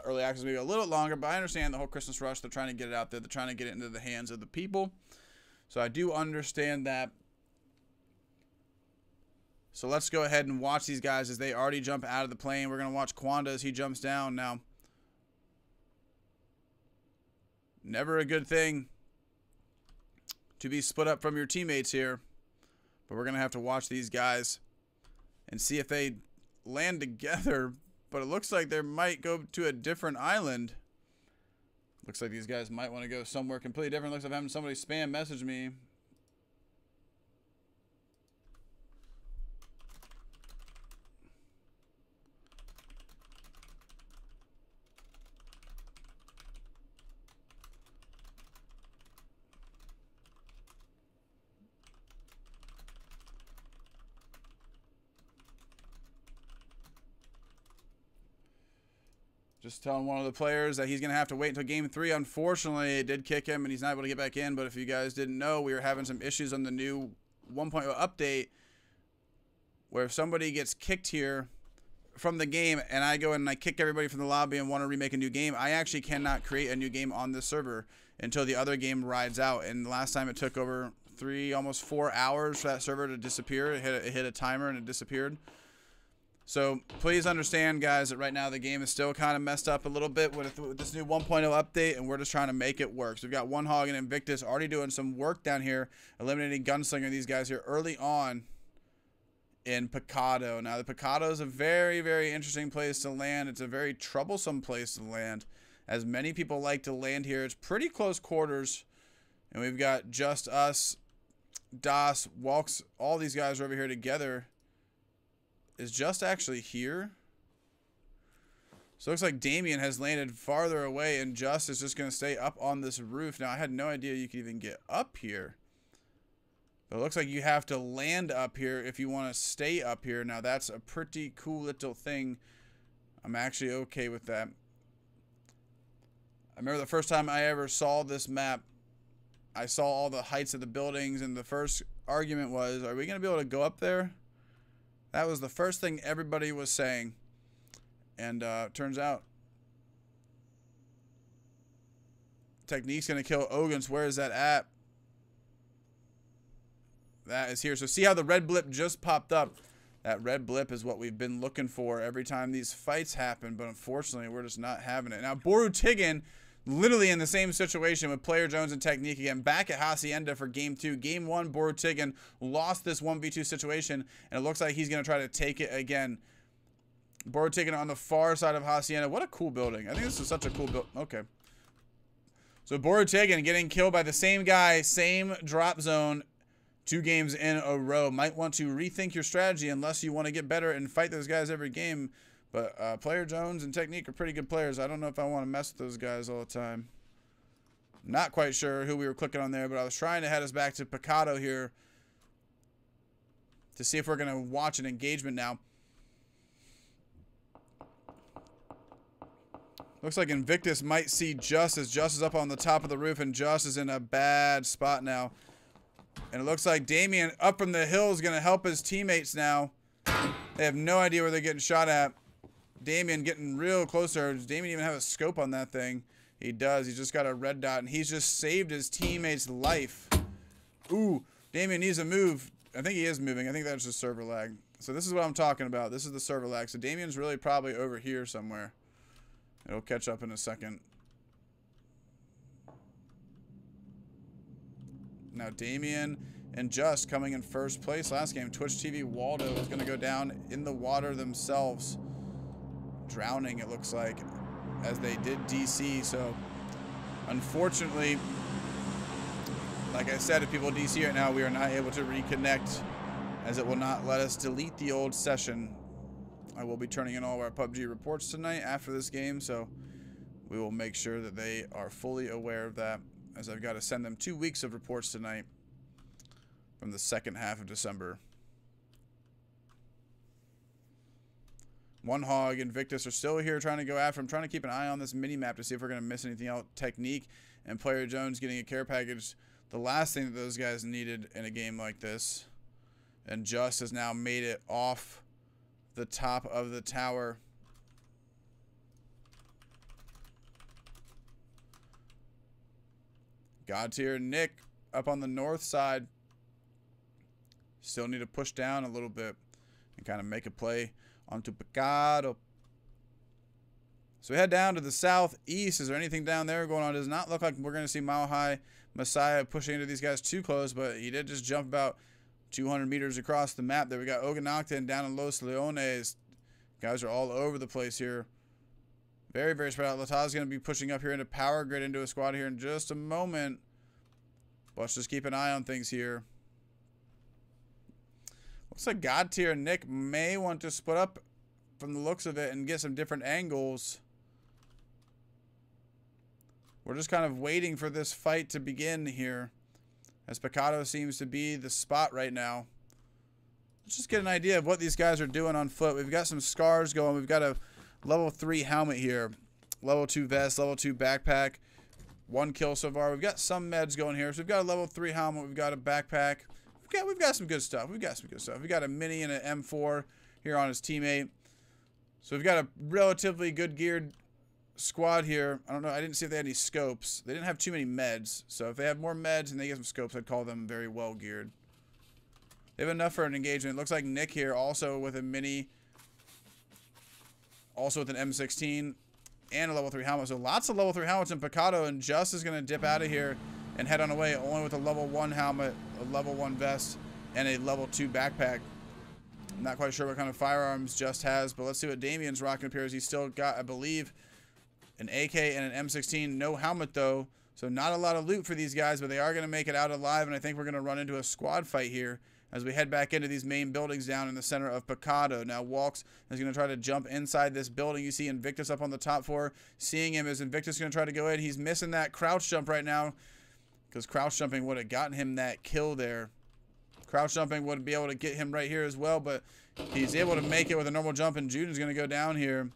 early access maybe a little longer, but I understand the whole Christmas rush. They're trying to get it out there. They're trying to get it into the hands of the people. So I do understand that. So let's go ahead and watch these guys as they already jump out of the plane. We're going to watch Quanda as he jumps down now. Never a good thing to be split up from your teammates here. But we're going to have to watch these guys and see if they land together. But it looks like they might go to a different island. Looks like these guys might want to go somewhere completely different. Looks like I'm having somebody spam message me. Just telling one of the players that he's going to have to wait until Game 3. Unfortunately, it did kick him, and he's not able to get back in. But if you guys didn't know, we were having some issues on the new 1.0 update where if somebody gets kicked here from the game and I go and I kick everybody from the lobby and want to remake a new game, I actually cannot create a new game on this server until the other game rides out. And last time it took over almost 4 hours for that server to disappear. It hit a timer and it disappeared. So please understand, guys, that right now the game is still kind of messed up a little bit with this new 1.0 update, and we're just trying to make it work. So we've got One Hog and Invictus already doing some work down here, eliminating Gunslinger, these guys here early on in Picado. Now, the Picado is a very, very interesting place to land. It's a very troublesome place to land, as many people like to land here. It's pretty close quarters, and we've got just us, Das, Walks, all these guys are over here together. Is Just actually here? So it looks like Damien has landed farther away, and Just is just going to stay up on this roof. Now, I had no idea you could even get up here. But it looks like you have to land up here if you want to stay up here. Now, that's a pretty cool little thing. I'm actually okay with that. I remember the first time I ever saw this map, I saw all the heights of the buildings, and the first argument was, are we going to be able to go up there? That was the first thing everybody was saying. And turns out Technique's going to kill Ogans. Where is that at? That is here. So see how the red blip just popped up? That red blip is what we've been looking for every time these fights happen. But unfortunately, we're just not having it. Now, Borutigin, literally in the same situation with Player Jones and Technique again, back at Hacienda for Game 2. Game 1, Borutigin lost this 1v2 situation, and it looks like he's going to try to take it again. Borutigin on the far side of Hacienda. What a cool building. I think this is such a cool build. Okay. So Borutigin getting killed by the same guy, same drop zone, 2 games in a row. Might want to rethink your strategy unless you want to get better and fight those guys every game. But Player Jones and Technique are pretty good players. I don't know if I want to mess with those guys all the time. Not quite sure who we were clicking on there, but I was trying to head us back to Picado here to see if we're going to watch an engagement now. Looks like Invictus might see Just as Just is up on the top of the roof, and Just is in a bad spot now. And it looks like Damien up from the hill is going to help his teammates now. They have no idea where they're getting shot at. Damien getting real closer. Does Damien even have a scope on that thing? He does. He's just got a red dot, and he's just saved his teammate's life. Ooh, Damien needs a move. I think he is moving. I think that's just server lag. So this is what I'm talking about. This is the server lag. So Damien's really probably over here somewhere. It'll catch up in a second. Now Damien and Just coming in first place last game. Twitch TV Waldo is going to go down in the water themselves. Drowning, it looks like, as they did DC. So unfortunately, like I said, if people DC right now, we are not able to reconnect, as it will not let us delete the old session. I will be turning in all of our PUBG reports tonight after this game, so we will make sure that they are fully aware of that, as I've got to send them 2 weeks of reports tonight from the second half of December. One Hog and Victus are still here trying to go after him, trying to keep an eye on this mini-map to see if we're going to miss anything out. Technique and Player Jones getting a care package, the last thing that those guys needed in a game like this. And Just has now made it off the top of the tower. God tier Nick up on the north side. Still need to push down a little bit and kind of make a play onto Picado. So we head down to the southeast. Is there anything down there going on? It does not look like we're going to see Mile High Messiah pushing into these guys too close, but he did just jump about 200 meters across the map there. We got Oganocton down in Los Leones. Guys are all over the place here. Very, very spread out. Lataz's going to be pushing up here into Power Grid into a squad here in just a moment. But let's just keep an eye on things here. Looks like God tier Nick may want to split up from the looks of it and get some different angles. We're just kind of waiting for this fight to begin here, as Picado seems to be the spot right now. Let's just get an idea of what these guys are doing on foot. We've got some scars going. We've got a level 3 helmet here, level 2 vest, level 2 backpack. 1 kill so far. We've got some meds going here. So we've got a level 3 helmet. We've got a backpack. We've got some good stuff. We've got some good stuff. We've got a mini and an M4 here on his teammate. So we've got a relatively good geared squad here. I don't know. I didn't see if they had any scopes. They didn't have too many meds. So if they have more meds and they get some scopes, I'd call them very well geared. They have enough for an engagement. It looks like Nick here also with a mini, also with an M16 and a level 3 helmet. So lots of level 3 helmets in Picado, and Just is going to dip out of here and head on away only with a level 1 helmet, a level 1 vest, and a level 2 backpack. I'm not quite sure what kind of firearms Just has, but let's see what Damien's rocking up here. He's still got, I believe, an AK and an M16. No helmet, though, so not a lot of loot for these guys, but they are going to make it out alive, and I think we're going to run into a squad fight here as we head back into these main buildings down in the center of Picado. Now, Walks is going to try to jump inside this building. You see Invictus up on the top floor. Seeing him as Invictus is going to try to go in. He's missing that crouch jump right now, because crouch jumping would have gotten him that kill there. Crouch jumping would be able to get him right here as well, but he's able to make it with a normal jump, and Juden's going to go down here.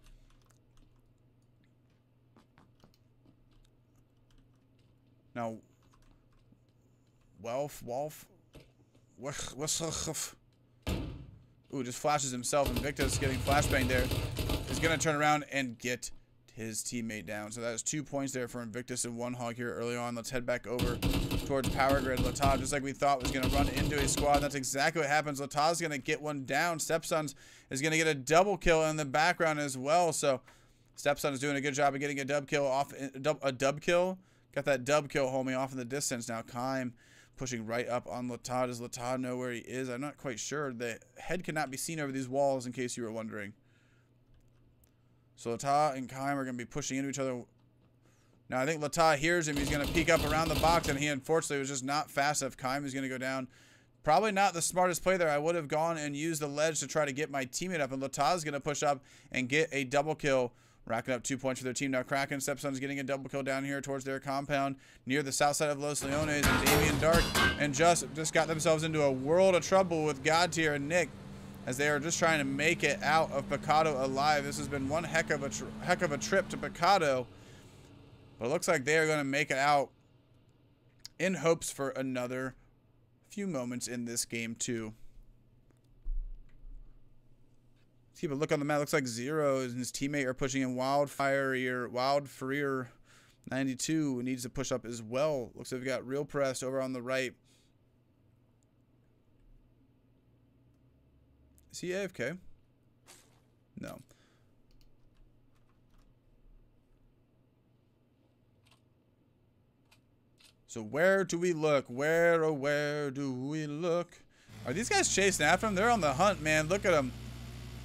Now, Wolf. Ooh, just flashes himself. Invictus getting flashbang there. He's going to turn around and get his teammate down. So that is 2 points there for Invictus and One Hog here early on. Let's head back over towards Power Grid. Lataz, just like we thought, was going to run into a squad. That's exactly what happens. Lataz is going to get one down. Stepsons is going to get a double kill in the background as well. So Stepson is doing a good job of getting a dub kill off. A dub kill. Got that dub kill, homie, off in the distance. Now Kime pushing right up on Latad. Does Latad know where he is? I'm not quite sure. The head cannot be seen over these walls, in case you were wondering. So Latad and Kime are going to be pushing into each other. Now I think Latad hears him. He's going to peek up around the box, and he unfortunately was just not fast enough. Kime is going to go down. Probably not the smartest play there. I would have gone and used the ledge to try to get my teammate up, and Latad is going to push up and get a double kill, racking up 2 points for their team. Now Kraken Stepson's getting a double kill down here towards their compound near the south side of Los Leones, and Damien Dark and just got themselves into a world of trouble with God tier and Nick, as they are just trying to make it out of Picado alive. This has been one heck of a trip to Picado, but it looks like they are going to make it out in hopes for another few moments in this game too. Let's keep a look on the map. Looks like Zero and his teammate are pushing in. Wildfire 92 needs to push up as well. Looks like we've got Real Press over on the right. Is he AFK? No. So where do we look? Where, oh, where do we look? Are these guys chasing after him? They're on the hunt, man. Look at him.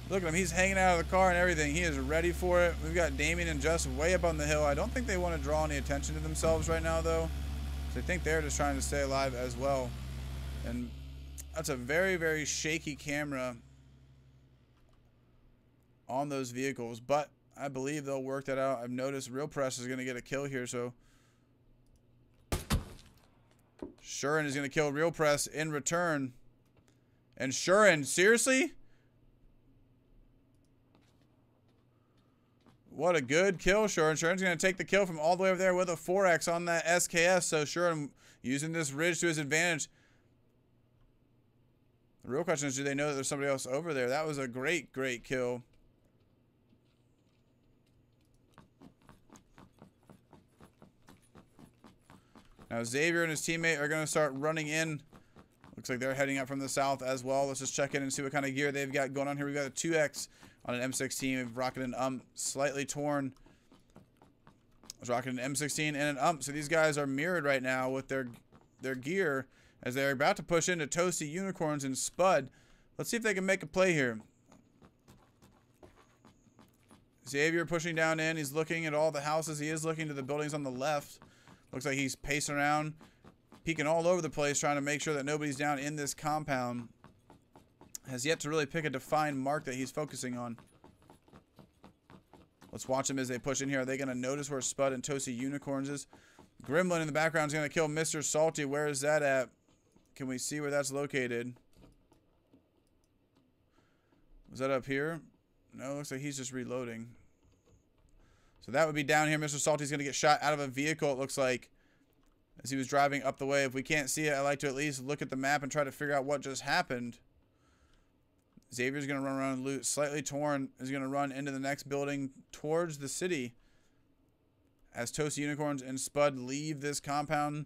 Look at him. He's hanging out of the car and everything. He is ready for it. We've got Damien and Just way up on the hill. I don't think they want to draw any attention to themselves right now, though. So I think they're just trying to stay alive as well. And that's a very, very shaky camera on those vehicles. But I believe they'll work that out. I've noticed Real Press is going to get a kill here, so Shurin is going to kill Real Press in return. And Shurin, seriously? What a good kill, Shurin. Shurin's going to take the kill from all the way over there with a 4X on that SKS. So Shurin using this ridge to his advantage. The real question is, do they know that there's somebody else over there? That was a great, great kill. Now Xavier and his teammate are going to start running in. Looks like they're heading up from the south as well. Let's just check in and see what kind of gear they've got going on here. We've got a 2X on an M16. We've rocketed an slightly torn. I was rocking an M16 and an So these guys are mirrored right now with their gear as they're about to push into Toasty, Unicorns, and Spud. Let's see if they can make a play here. Xavier pushing down in. He's looking at all the houses. He is looking to the buildings on the left. Looks like he's pacing around, peeking all over the place, trying to make sure that nobody's down in this compound. Has yet to really pick a defined mark that he's focusing on. Let's watch them as they push in here. Are they going to notice where Spud and Toasty Unicorns is? Gremlin in the background is going to kill Mr. Salty. Where is that at? Can we see where that's located? Was that up here? No, looks like he's just reloading. So that would be down here. Mr. Salty's going to get shot out of a vehicle, it looks like, as he was driving up the way. If we can't see it, I like to at least look at the map and try to figure out what just happened. Xavier's going to run around and loot. Slightly Torn is going to run into the next building towards the city as Toasty Unicorns and Spud leave this compound.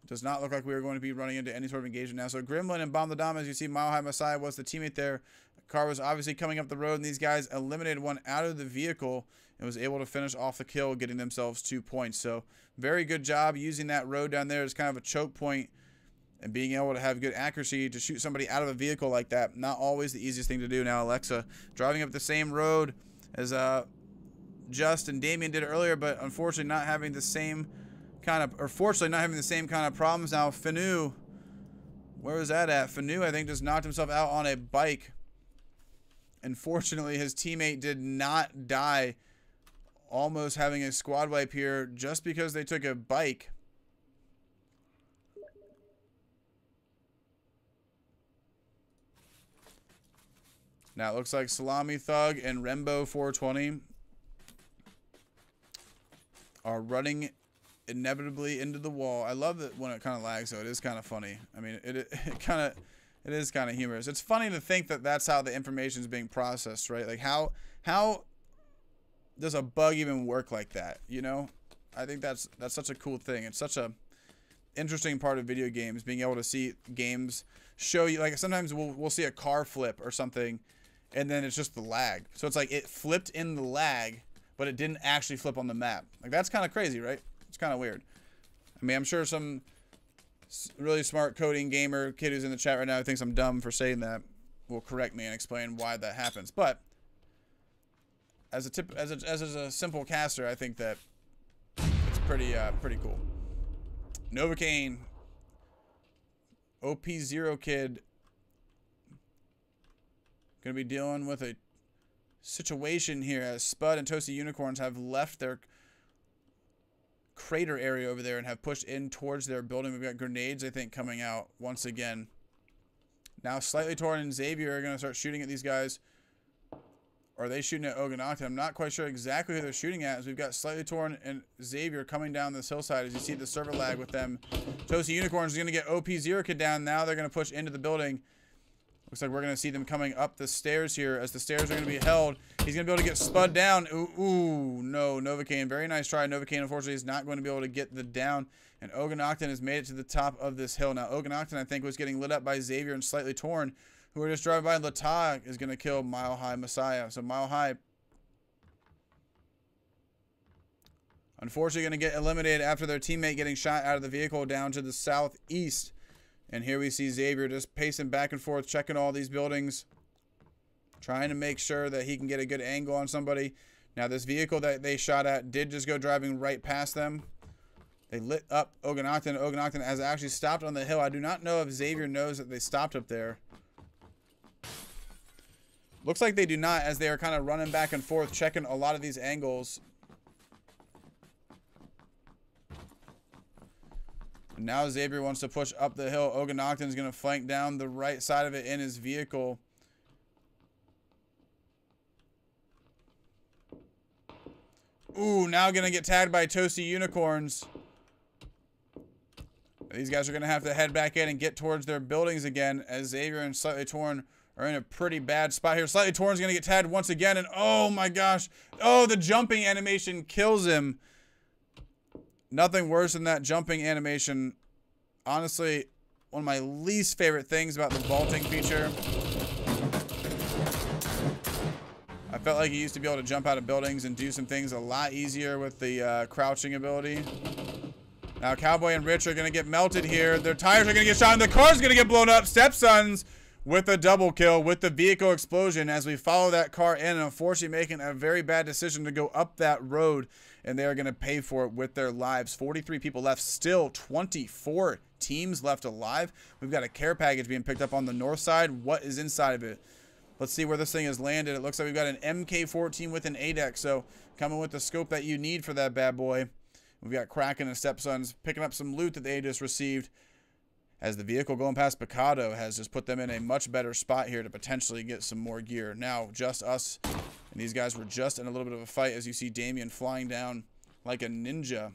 Does not look like we are going to be running into any sort of engagement now. So Gremlin and Bomb the Dom, as you see, Mile High Messiah was the teammate there. The car was obviously coming up the road, and these guys eliminated one out of the vehicle and was able to finish off the kill, getting themselves 2 points. So very good job using that road down there as kind of a choke point and being able to have good accuracy to shoot somebody out of a vehicle like that. Not always the easiest thing to do. Now Alexa driving up the same road as Just and Damien did earlier, but unfortunately not having the same kind of, or fortunately not having the same kind of problems. Now Fanu, where was that at? Fanu, I think, just knocked himself out on a bike. Unfortunately, his teammate did not die, almost having a squad wipe here just because they took a bike. Now it looks like Salami Thug and Rembo 420 are running inevitably into the wall. I love it when it kind of lags, though. It is kind of funny. I mean, it is kind of humorous. It's funny to think that that's how the information is being processed, right? Like how does a bug even work like that? You know, I think that's such a cool thing. It's such a interesting part of video games, being able to see games show you, like sometimes we'll see a car flip or something, and then it's just the lag. So it's like it flipped in the lag, but it didn't actually flip on the map. Like that's kind of crazy, right? It's kind of weird. I mean, I'm sure some really smart coding gamer kid who's in the chat right now who thinks I'm dumb for saying that will correct me and explain why that happens. But as a simple caster, I think that it's pretty cool. Novocaine, OP0 kid, gonna be dealing with a situation here as Spud and Toasty Unicorns have left their crater area over there and have pushed in towards their building. We've got grenades, I think, coming out once again. Now Slightly Torn and Xavier are going to start shooting at these guys. Or are they shooting at Oganakta? I'm not quite sure exactly who they're shooting at, as we've got Slightly Torn and Xavier coming down this hillside as you see the server lag with them. Toasty Unicorns is going to get OP0 kid down. Now they're going to push into the building. Looks like we're going to see them coming up the stairs here as the stairs are going to be held. He's going to be able to get Spud down. Ooh, no, Novocaine. Very nice try. Novocaine, unfortunately, is not going to be able to get the down. And Oganakta has made it to the top of this hill. Now, Oganakta, I think, was getting lit up by Xavier and Slightly Torn, who are just driving by. Lata is going to kill Mile High Messiah. So Mile High, unfortunately, going to get eliminated after their teammate getting shot out of the vehicle down to the southeast. And here we see Xavier just pacing back and forth, checking all these buildings, trying to make sure that he can get a good angle on somebody. Now, this vehicle that they shot at did just go driving right past them. They lit up Oganocton. Oganocton has actually stopped on the hill. I do not know if Xavier knows that they stopped up there. Looks like they do not, as they are kind of running back and forth, checking a lot of these angles. And now Xavier wants to push up the hill. Oganocton is going to flank down the right side of it in his vehicle. Ooh, now going to get tagged by Toasty Unicorns. These guys are going to have to head back in and get towards their buildings again, as Xavier and Slightly Torn are in a pretty bad spot here. Slightly Torn is going to get tagged once again, and oh my gosh. Oh, the jumping animation kills him. Nothing worse than that jumping animation. Honestly, one of my least favorite things about the vaulting feature. I felt like you used to be able to jump out of buildings and do some things a lot easier with the crouching ability. Now, Cowboy and Rich are going to get melted here. Their tires are going to get shot, and the car's going to get blown up. Stepsons with a double kill with the vehicle explosion as we follow that car in, and unfortunately making a very bad decision to go up that road, and they are going to pay for it with their lives. 43 people left, still 24 teams left alive. We've got a care package being picked up on the north side. What is inside of it? Let's see where this thing has landed. It looks like we've got an MK14 with an ADEX, so coming with the scope that you need for that bad boy. We've got Kraken and Stepsons picking up some loot that they just received, as the vehicle going past Picado has just put them in a much better spot here to potentially get some more gear. Now, just us, and these guys were just in a little bit of a fight, as you see Damien flying down like a ninja.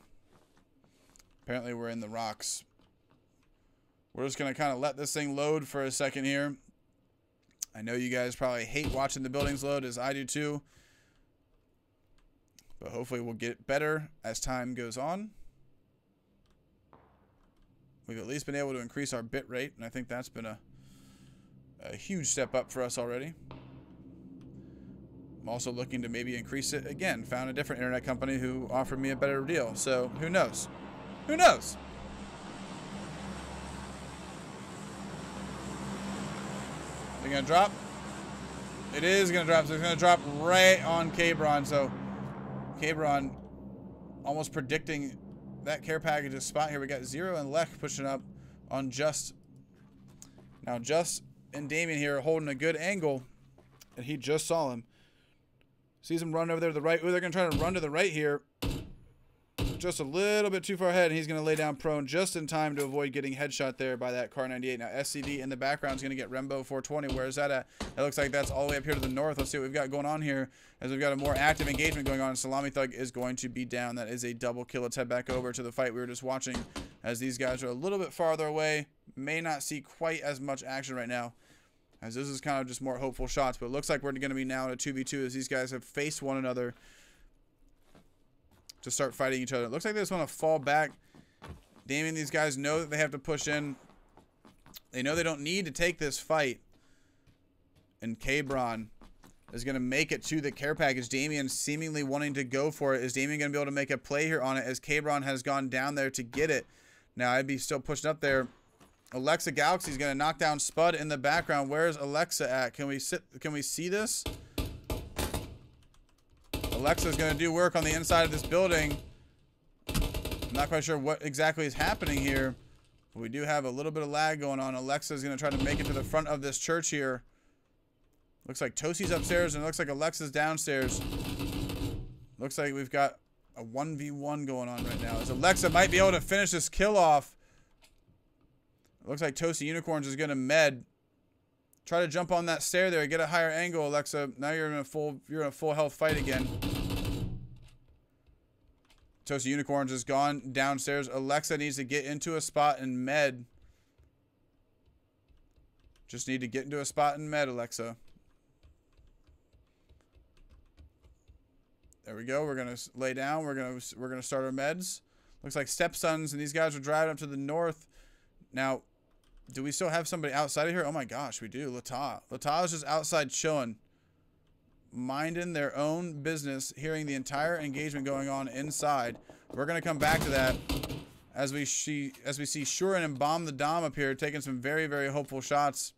Apparently, we're in the rocks. We're just going to kind of let this thing load for a second here. I know you guys probably hate watching the buildings load, as I do too. But hopefully we'll get better as time goes on. We've at least been able to increase our bit rate, and I think that's been a huge step up for us already. I'm also looking to maybe increase it again. Found a different internet company who offered me a better deal, so who knows? Who knows? Is it going to drop? It is going to drop, so it's going to drop right on Cabron, so Cabron almost predicting that care package's spot here. We got Zero and Lek pushing up on Just. Now Just and Damien here are holding a good angle, and he just saw him. Sees him run over there to the right. Ooh, they're going to try to run to the right here. Just a little bit too far ahead, and he's going to lay down prone just in time to avoid getting headshot there by that Car 98. Now SCV in the background is going to get Rembo 420. Where is that at? It looks like that's all the way up here to the north. Let's see what we've got going on here, as we've got a more active engagement going on. Salami Thug is going to be down. That is a double kill. Let's head back over to the fight we were just watching, as these guys are a little bit farther away. May not see quite as much action right now, as this is kind of just more hopeful shots. But it looks like we're going to be now in a 2v2, as these guys have faced one another to start fighting each other. It looks like they just want to fall back. Damien, these guys know that they have to push in. They know they don't need to take this fight. And Cabron is going to make it to the care package. Damien seemingly wanting to go for it. Is Damien going to be able to make a play here on it, as Cabron has gone down there to get it? Now, I'd be still pushing up there. Alexa Galaxy is going to knock down Spud in the background. Where's Alexa at? Can we see this? Alexa's going to do work on the inside of this building. I'm not quite sure what exactly is happening here, but we do have a little bit of lag going on. Alexa's going to try to make it to the front of this church here. Looks like Tosi's upstairs, and it looks like Alexa's downstairs. Looks like we've got a 1v1 going on right now, as Alexa might be able to finish this kill off. It looks like Tosi Unicorns is going to med. Try to jump on that stair there, get a higher angle, Alexa. Now you're in a full health fight again. Toasty Unicorns has gone downstairs. Alexa needs to get into a spot and med. Just need to get into a spot and med, Alexa. There we go. We're gonna lay down. We're gonna start our meds. Looks like Stepsons and these guys are driving up to the north. Now, Do we still have somebody outside of here? Oh my gosh, we do. Lata. Lata is just outside chilling, minding their own business, hearing the entire engagement going on inside. We're gonna come back to that as we see Shuren and Bomb the Dom up here taking some very, very hopeful shots.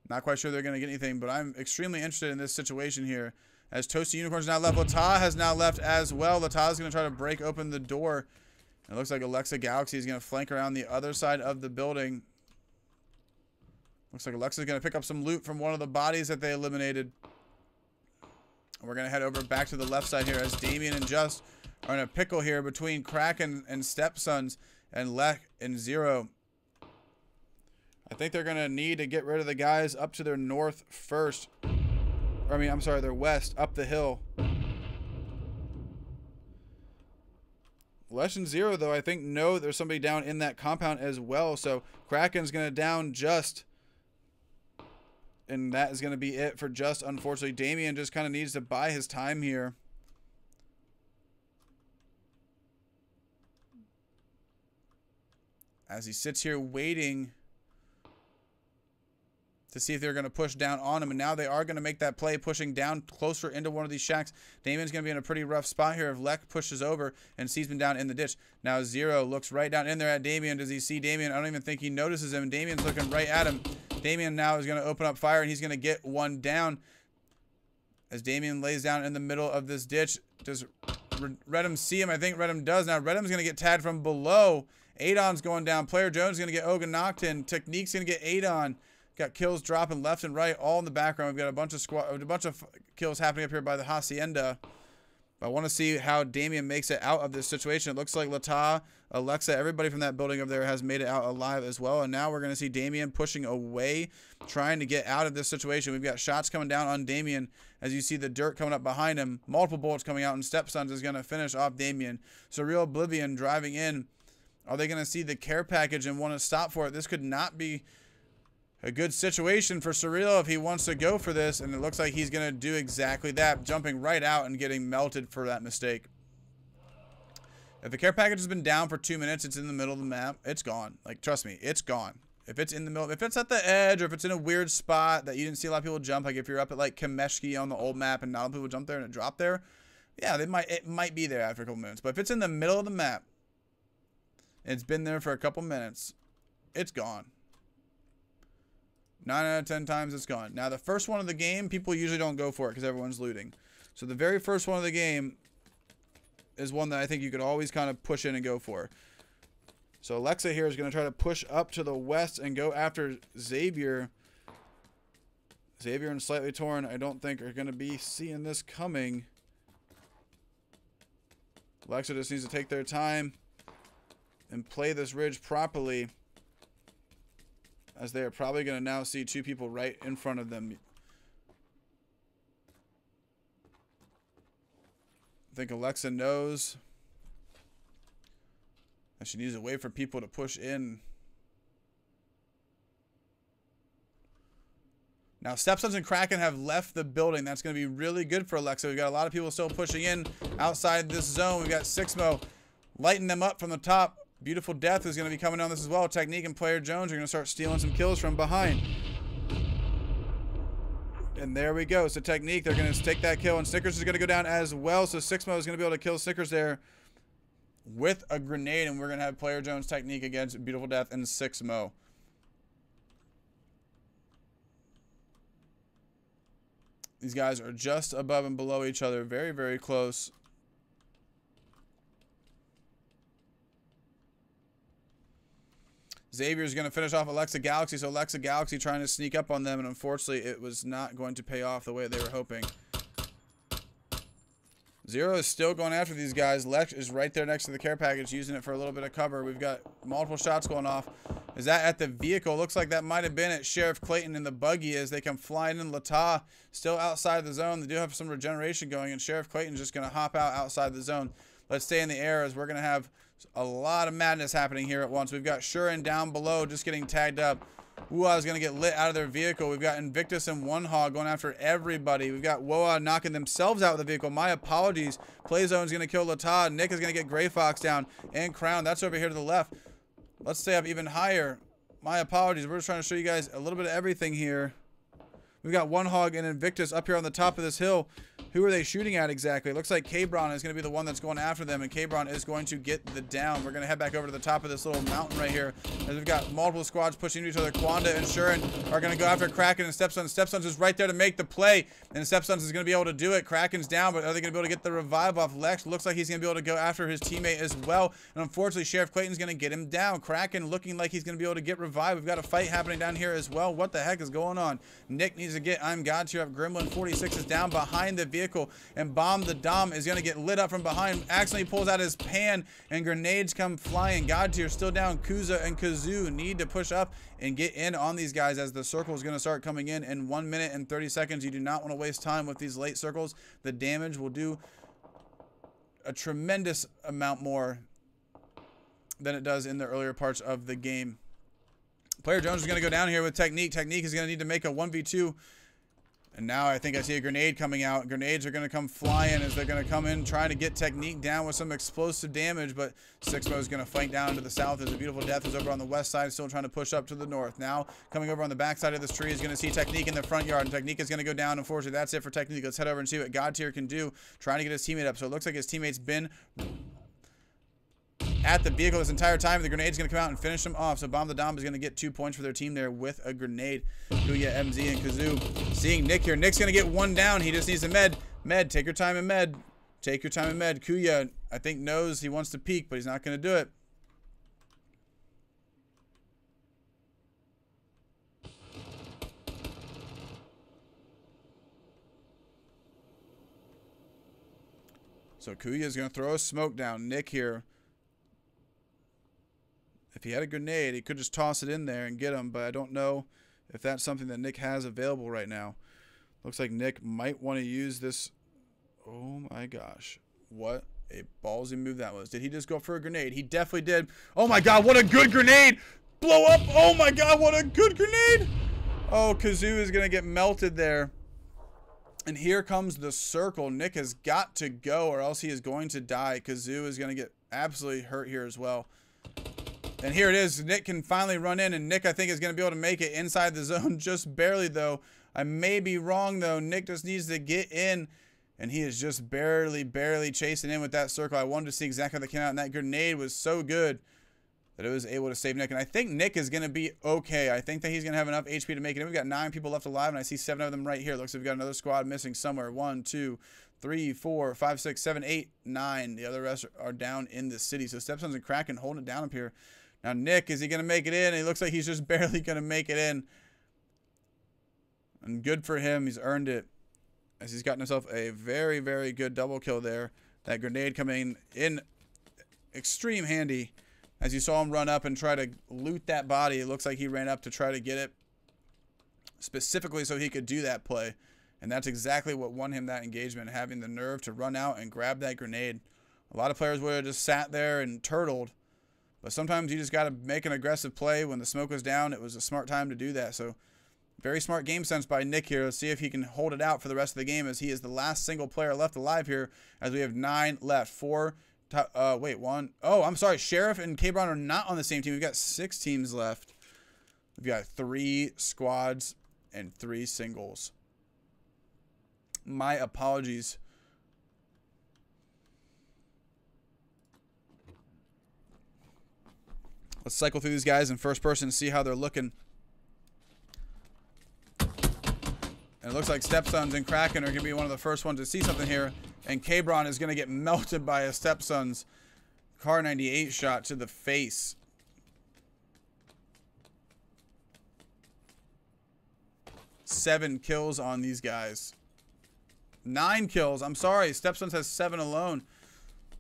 Not quite sure they're gonna get anything, but I'm extremely interested in this situation here. As Toasty Unicorn's now left, Lata has now left as well. Lata's gonna try to break open the door. It looks like Alexa Galaxy is going to flank around the other side of the building. Looks like Alexa's going to pick up some loot from one of the bodies that they eliminated. We're going to head over back to the left side here as Damien and Just are in a pickle here between Kraken and Stepsons and Lek and Zero. I think they're going to need to get rid of the guys up to their north first. Or, I mean, I'm sorry, their west, up the hill. Lesh and Zero, though, I think know there's somebody down in that compound as well. So Kraken's going to down Just. And that is going to be it for Just, unfortunately. Damien just kind of needs to buy his time here. As he sits here waiting to see if they're going to push down on him. And now they are going to make that play, pushing down closer into one of these shacks. Damien's going to be in a pretty rough spot here if Lek pushes over and sees him down in the ditch. Now Zero looks right down in there at Damien. Does he see Damien? I don't even think he notices him. Damien's looking right at him. Damien now is going to open up fire, and he's going to get one down. As Damien lays down in the middle of this ditch. Does Redham see him? I think Redham does. Now Redham's going to get tagged from below. Adon's going down. Player Jones is going to get Oga knocked in. Technique's going to get Adon. Got kills dropping left and right, all in the background. We've got a bunch of kills happening up here by the Hacienda. But I want to see how Damien makes it out of this situation. It looks like Lata, Alexa, everybody from that building over there has made it out alive as well. And now we're going to see Damien pushing away, trying to get out of this situation. We've got shots coming down on Damien as you see the dirt coming up behind him. Multiple bullets coming out, and Stepsons is going to finish off Damien. Surreal Oblivion driving in. Are they going to see the care package and want to stop for it? This could not be a good situation for Surreal if he wants to go for this, and it looks like he's going to do exactly that, jumping right out and getting melted for that mistake. If the care package has been down for 2 minutes, it's in the middle of the map, it's gone. Like, trust me, it's gone. If it's in the middle, if it's at the edge, or if it's in a weird spot that you didn't see a lot of people jump, like if you're up at like Kameshki on the old map and not a lot of people jump there and it dropped there, yeah, it might be there after a couple minutes. But if it's in the middle of the map, it's been there for a couple minutes, it's gone. 9 out of 10 times it's gone. Now, the first one of the game, people usually don't go for it because everyone's looting. So the very first one of the game is one that I think you could always kind of push in and go for. So Alexa here is going to try to push up to the west and go after Xavier. Xavier and Slightly Torn, I don't think, are going to be seeing this coming. Alexa just needs to take their time and play this ridge properly, as they are probably going to now see two people right in front of them. I think Alexa knows that she needs to wait for people to push in. Now, Stepsons and Kraken have left the building. That's going to be really good for Alexa. We've got a lot of people still pushing in outside this zone. We've got Sixmo lighting them up from the top. Beautiful Death is going to be coming on this as well. Technique and Player Jones are going to start stealing some kills from behind. And there we go. So Technique, they're going to take that kill. And Snickers is going to go down as well. So Sixmo is going to be able to kill Snickers there with a grenade. And we're going to have Player Jones Technique against Beautiful Death and Sixmo. These guys are just above and below each other. Very, very close. Xavier is going to finish off Alexa Galaxy, so Alexa Galaxy trying to sneak up on them, and unfortunately it was not going to pay off the way they were hoping. Zero is still going after these guys. Lex is right there next to the care package, using it for a little bit of cover. We've got multiple shots going off. Is that at the vehicle? Looks like that might have been at Sheriff Clayton in the buggy as they come flying in. Lata still outside the zone. They do have some regeneration going, and Sheriff Clayton's just going to hop out outside the zone. Let's stay in the air as we're going to have a lot of madness happening here at once. We've got Shuren down below just getting tagged up. Woa is going to get lit out of their vehicle. We've got Invictus and One Hog going after everybody. We've got Woa knocking themselves out of the vehicle. My apologies. Playzone is going to kill Lata. Nick is going to get Gray Fox down. And Crown, that's over here to the left. Let's stay up even higher. My apologies. We're just trying to show you guys a little bit of everything here. We've got One Hog and Invictus up here on the top of this hill. Who are they shooting at exactly? It looks like Cabron is going to be the one that's going after them, and Cabron is going to get the down. We're going to head back over to the top of this little mountain right here, as we've got multiple squads pushing into each other. Quanda and Shurin are going to go after Kraken and Stepsons. Stepsons is right there to make the play, and Stepsons is going to be able to do it. Kraken's down, but are they going to be able to get the revive off? Lex looks like he's going to be able to go after his teammate as well, and unfortunately, Sheriff Clayton's going to get him down. Kraken looking like he's going to be able to get revived. We've got a fight happening down here as well. What the heck is going on? Nick needs to get I'm God tier up. Gremlin 46 is down behind the vehicle, and Bomb the Dom is going to get lit up from behind. Accidentally pulls out his pan, and grenades come flying. God tier still down. Kuza and Kazoo need to push up and get in on these guys as the circle is going to start coming in 1 minute and 30 seconds. You do not want to waste time with these late circles. The damage will do a tremendous amount more than it does in the earlier parts of the game. Player Jones is going to go down here with Technique. Technique is going to need to make a 1v2. And now I think I see a grenade coming out. Grenades are going to come flying as they're going to come in trying to get Technique down with some explosive damage. But Sixmo is going to flank down to the south. There's a Beautiful Death is over on the west side, still trying to push up to the north. Now coming over on the back side of this tree is going to see Technique in the front yard. And Technique is going to go down. Unfortunately, that's it for Technique. Let's head over and see what God tier can do, trying to get his teammate up. So it looks like his teammate's been at the vehicle this entire time. The grenade's going to come out and finish them off. So Bomb the Dom is going to get 2 points for their team there with a grenade. Kuya, MZ, and Kazoo seeing Nick here. Nick's going to get one down. He just needs a med. Med, take your time in med. Take your time in med. Kuya, I think, knows he wants to peek, but he's not going to do it. So Kuya is going to throw a smoke down. Nick here. If he had a grenade, he could just toss it in there and get him, but I don't know if that's something that Nick has available right now. Looks like Nick might want to use this. Oh my gosh. What a ballsy move that was. Did he just go for a grenade? He definitely did. Oh my god, what a good grenade! Blow up! Oh my god, what a good grenade! Oh, Kazoo is going to get melted there. And here comes the circle. Nick has got to go or else he is going to die. Kazoo is going to get absolutely hurt here as well. And here it is. Nick can finally run in, and Nick, I think, is going to be able to make it inside the zone just barely, though. I may be wrong, though. Nick just needs to get in, and he is just barely chasing in with that circle. I wanted to see exactly how that came out, and that grenade was so good that it was able to save Nick. And I think Nick is going to be okay. I think that he's going to have enough HP to make it. And we've got 9 people left alive, and I see 7 of them right here. Looks like we've got another squad missing somewhere. 1, 2, 3, 4, 5, 6, 7, 8, 9. The other rest are down in the city. So Stepsons and Kraken holding it down up here. Now, Nick, is he going to make it in? He looks like he's just barely going to make it in. And good for him. He's earned it, as he's gotten himself a very good double kill there. That grenade coming in extreme handy. As you saw him run up and try to loot that body, it looks like he ran up to try to get it specifically so he could do that play. And that's exactly what won him that engagement, having the nerve to run out and grab that grenade. A lot of players would have just sat there and turtled. But sometimes you just got to make an aggressive play. When the smoke was down, it was a smart time to do that. So very smart game sense by Nick here. Let's see if he can hold it out for the rest of the game, as he is the last single player left alive here, as we have 9 left. 1. Oh, I'm sorry. Sheriff and Cabron are not on the same team. We've got 6 teams left. We've got 3 squads and 3 singles. My apologies. Let's cycle through these guys in first person and see how they're looking. And it looks like Stepsons and Kraken are going to be one of the first ones to see something here. And Cabron is going to get melted by a Stepsons Car 98 shot to the face. Seven kills on these guys. 9 kills. I'm sorry. Stepsons has 7 alone.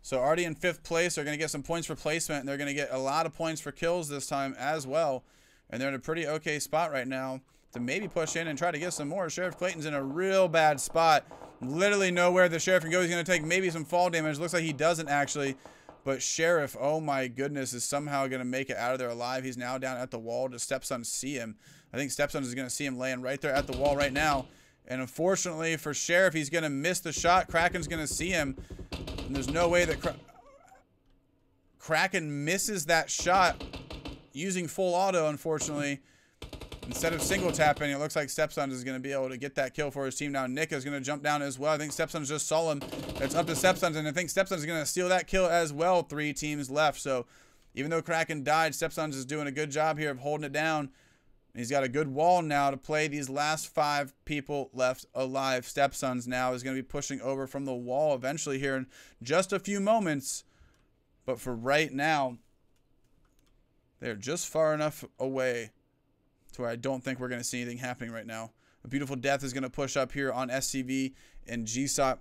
So already in 5th place, they're going to get some points for placement, and they're going to get a lot of points for kills this time as well. And they're in a pretty okay spot right now to maybe push in and try to get some more. Sheriff Clayton's in a real bad spot. Literally nowhere the Sheriff can go. He's going to take maybe some fall damage. Looks like he doesn't actually. But Sheriff, oh my goodness, is somehow going to make it out of there alive. He's now down at the wall. Does Stepsons see him? I think Stepsons is going to see him laying right there at the wall right now. And unfortunately for Sheriff, he's going to miss the shot. Kraken's going to see him. And there's no way that Kraken misses that shot. using full auto, unfortunately. Instead of single tapping, it looks like Stepsons is going to be able to get that kill for his team. Now Nick is going to jump down as well. I think Stepsons just saw him. It's up to Stepsons, and I think Stepsons is going to steal that kill as well. 3 teams left. So even though Kraken died, Stepsons is doing a good job here of holding it down. He's got a good wall now to play these last 5 people left alive. Stepsons now is going to be pushing over from the wall eventually here in just a few moments. But for right now, they're just far enough away to where I don't think we're going to see anything happening right now. A Beautiful Death is going to push up here on SCV and GSOT.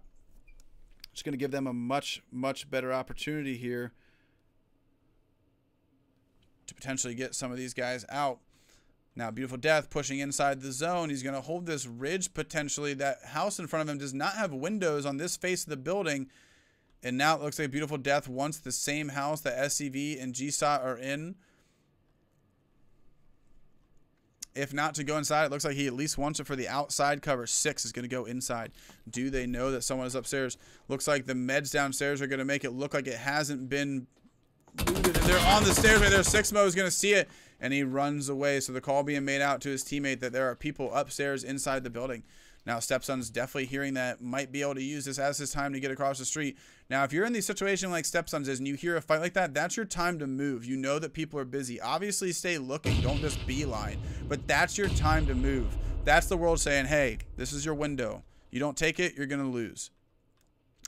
Just going to give them a much, much better opportunity here to potentially get some of these guys out. Now, Beautiful Death pushing inside the zone. He's going to hold this ridge potentially. That house in front of him does not have windows on this face of the building. And now it looks like Beautiful Death wants the same house that SCV and GSOT are in. If not to go inside, it looks like he at least wants it for the outside cover. 6 is going to go inside. Do they know that someone is upstairs? Looks like the meds downstairs are going to make it look like it hasn't been looted. And they're on the stairs right there. 6mo is going to see it, and he runs away. So the call being made out to his teammate that there are people upstairs inside the building. Now, Stepson's definitely hearing that, might be able to use this as his time to get across the street. Now, if you're in the situation like Stepson's is and you hear a fight like that, that's your time to move. You know that people are busy. Obviously, stay looking. Don't just beeline. But that's your time to move. That's the world saying, hey, this is your window. You don't take it, you're going to lose.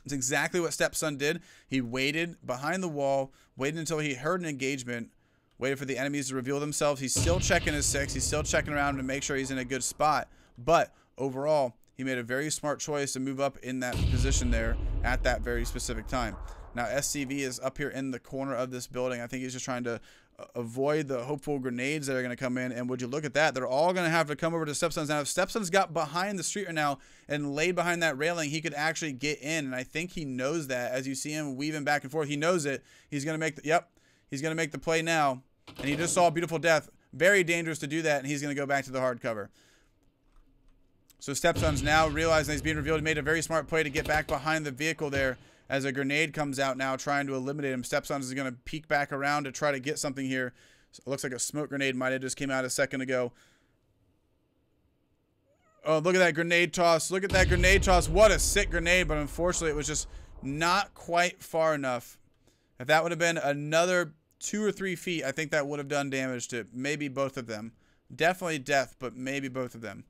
It's exactly what Stepson did. He waited behind the wall, waited until he heard an engagement, waited for the enemies to reveal themselves. He's still checking his 6. He's still checking around to make sure he's in a good spot. But overall, he made a very smart choice to move up in that position there at that very specific time. Now, SCV is up here in the corner of this building. I think he's just trying to avoid the hopeful grenades that are going to come in. And would you look at that? They're all going to have to come over to Stepsons. Now, if Stepsons got behind the street right now and laid behind that railing, he could actually get in. And I think he knows that. As you see him weaving back and forth, he knows it. He's going to make the, yep, he's going to make the play now. And he just saw Beautiful Death. Very dangerous to do that. And he's going to go back to the hard cover. So Stepson's now realizing he's being revealed. He made a very smart play to get back behind the vehicle there as a grenade comes out now trying to eliminate him. Stepson's is going to peek back around to try to get something here. So it looks like a smoke grenade might have just came out a second ago. Oh, look at that grenade toss. Look at that grenade toss. What a sick grenade, but unfortunately it was just not quite far enough. If that would have been another 2 or 3 feet, I think that would have done damage to maybe both of them. Definitely death, but maybe both of them.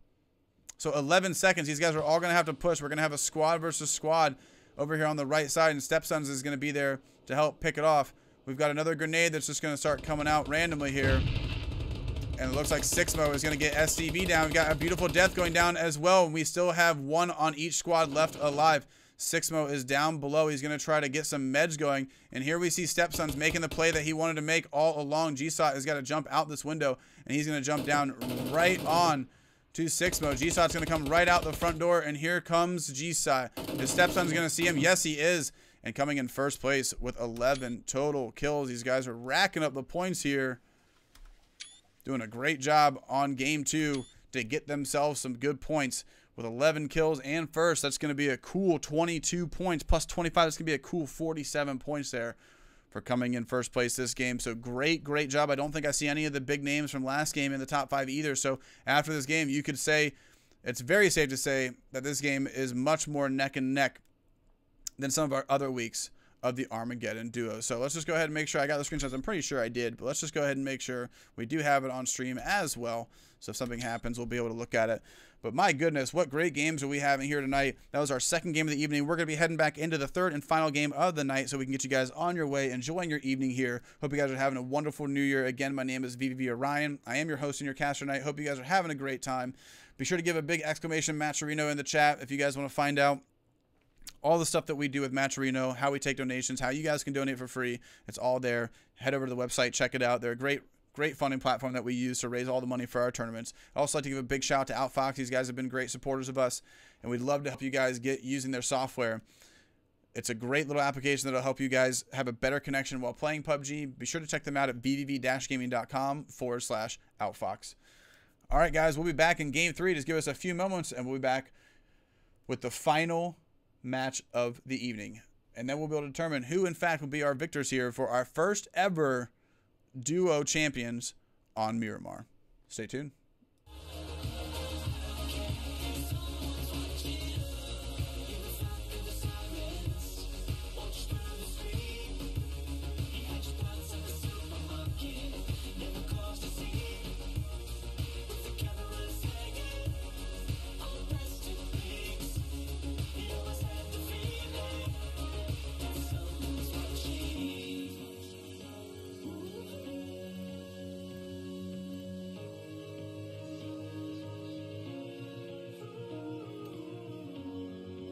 So 11 seconds. These guys are all going to have to push. We're going to have a squad versus squad over here on the right side, and Stepsons is going to be there to help pick it off. We've got another grenade that's just going to start coming out randomly here. And it looks like 6mo is going to get SCV down. We've got a Beautiful Death going down as well, and we still have 1 on each squad left alive. 6mo is down below. He's going to try to get some meds going. And here we see Stepsons making the play that he wanted to make all along. GSOT has got to jump out this window, and he's going to jump down right on to 6mo. GSOT's going to come right out the front door, and here comes GSOT. Is Stepson's going to see him? Yes, he is. And coming in first place with 11 total kills. These guys are racking up the points here. Doing a great job on game 2 to get themselves some good points. With 11 kills and first, that's going to be a cool 22 points. Plus 25, that's going to be a cool 47 points there for coming in first place this game. So great job. I don't think I see any of the big names from last game in the top 5 either. So after this game, you could say, it's very safe to say that this game is much more neck and neck than some of our other weeks of the Armageddon duo. So let's just go ahead and make sure I got the screenshots. I'm pretty sure I did, but let's just go ahead and make sure we do have it on stream as well. So if something happens, we'll be able to look at it. But my goodness, what great games are we having here tonight. That was our second game of the evening. We're going to be heading back into the third and final game of the night so we can get you guys on your way, enjoying your evening here. Hope you guys are having a wonderful new year. Again, my name is vVv Orion. I am your host and your caster tonight. Hope you guys are having a great time. Be sure to give a big exclamation Matcherino in the chat if you guys want to find out all the stuff that we do with Matcherino, how we take donations, how you guys can donate for free. It's all there. Head over to the website, check it out. They're a great funding platform that we use to raise all the money for our tournaments. I'd also like to give a big shout out to Outfox. These guys have been great supporters of us, and we'd love to help you guys get using their software. It's a great little application that'll help you guys have a better connection while playing PUBG. Be sure to check them out at vvv-gaming.com/Outfox. All right, guys, we'll be back in game 3. Just give us a few moments, and we'll be back with the final match of the evening. And then we'll be able to determine who, in fact, will be our victors here for our first ever duo champions on Miramar. Stay tuned.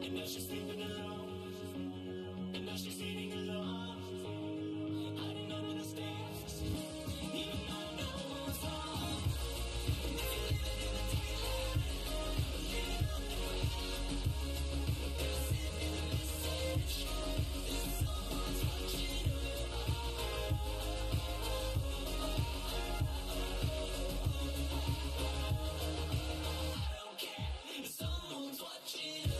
And now she's sleeping alone. And now she's eating alone. Hiding under the stairs. Even though no one's home. And if you're living in the daylight, living on the ground. They're sending a message that someone's watching you. I don't care if someone's watching you.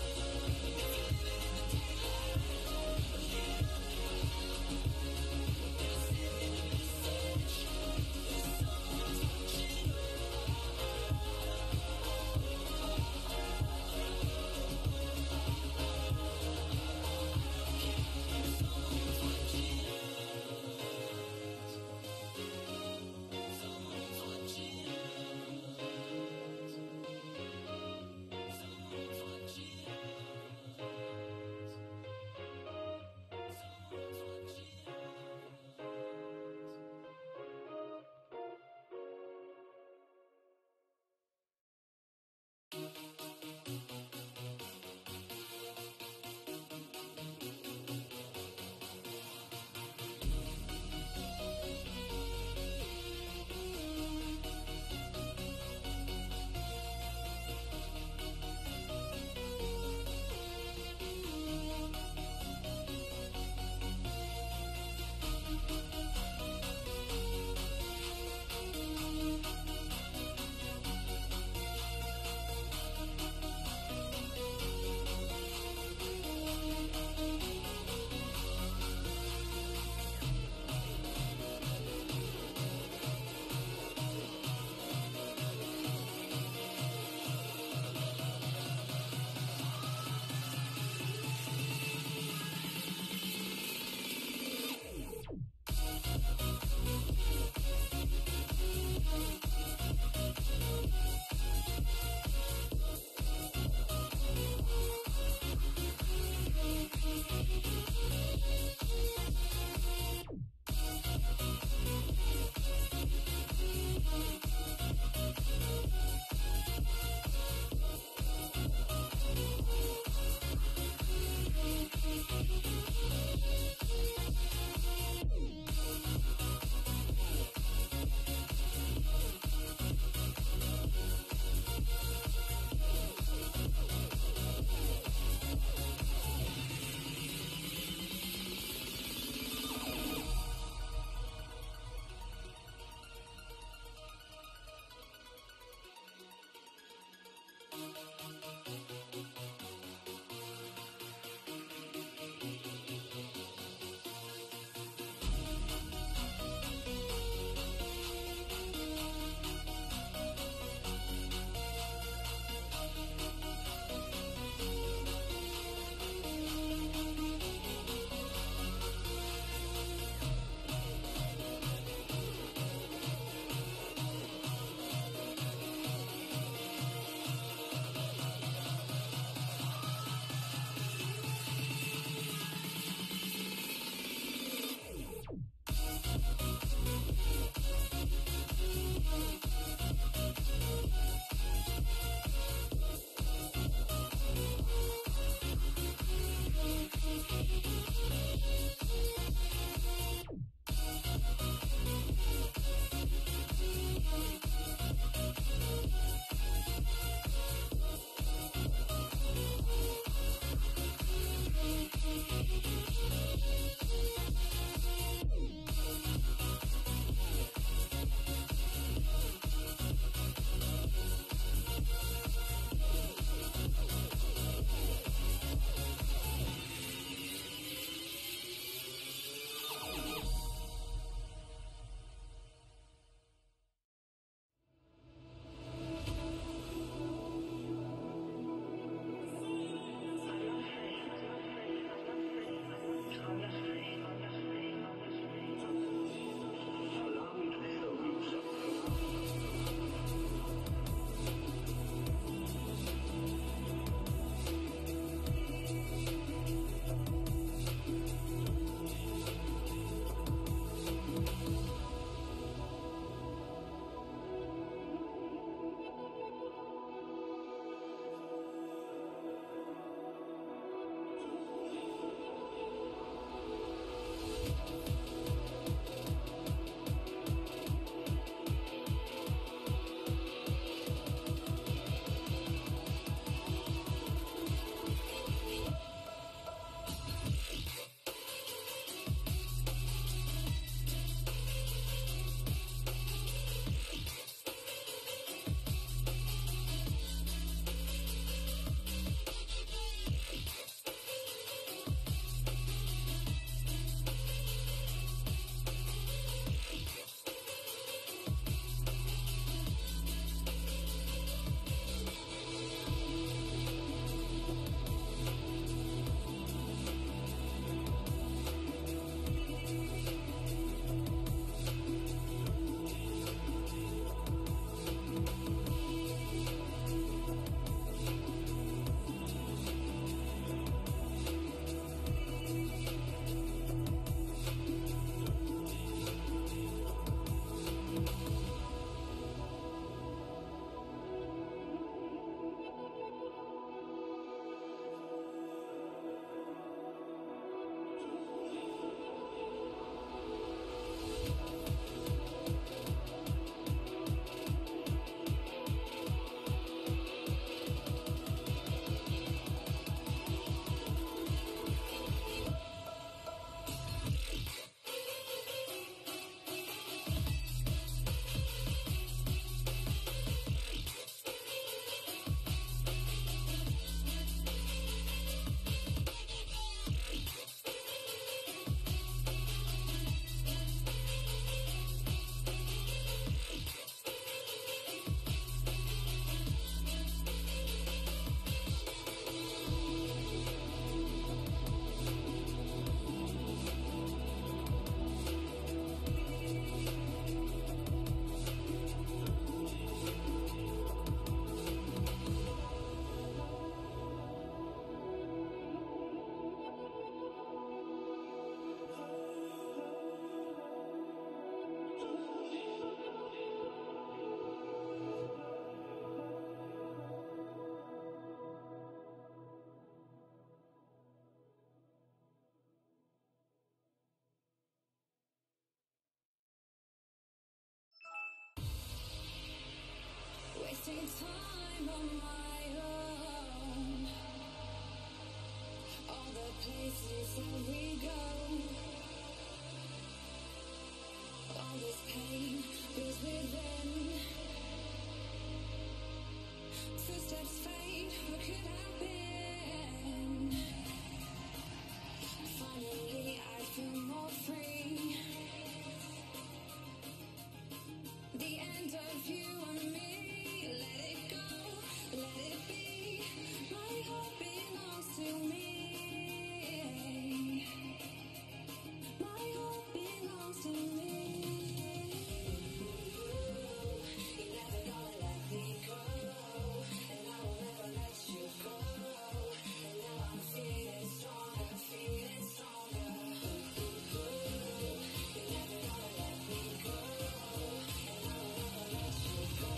wasting time on my own. All the places that we go, all this pain goes within. Footsteps fade, what could have been? Finally, I feel more free. The end of you and me. Let it go, let it be. My heart belongs to me. My heart belongs to me. You're never gonna let me go, and I will never let you go. And now I'm feeling stronger, feeling stronger. You're never gonna let me go, and I will never let you go.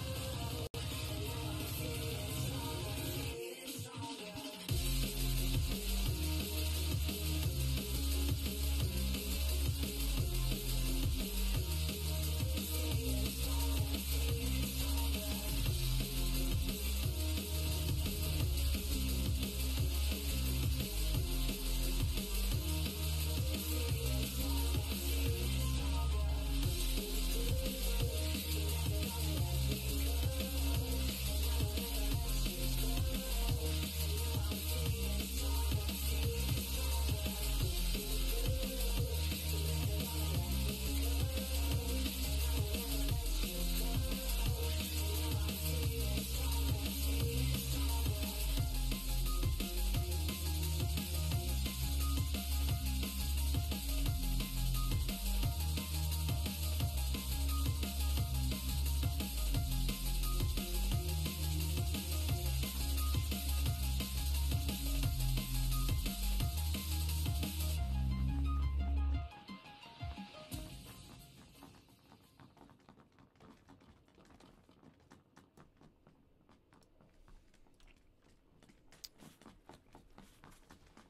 And now I'm feeling stronger, feeling stronger.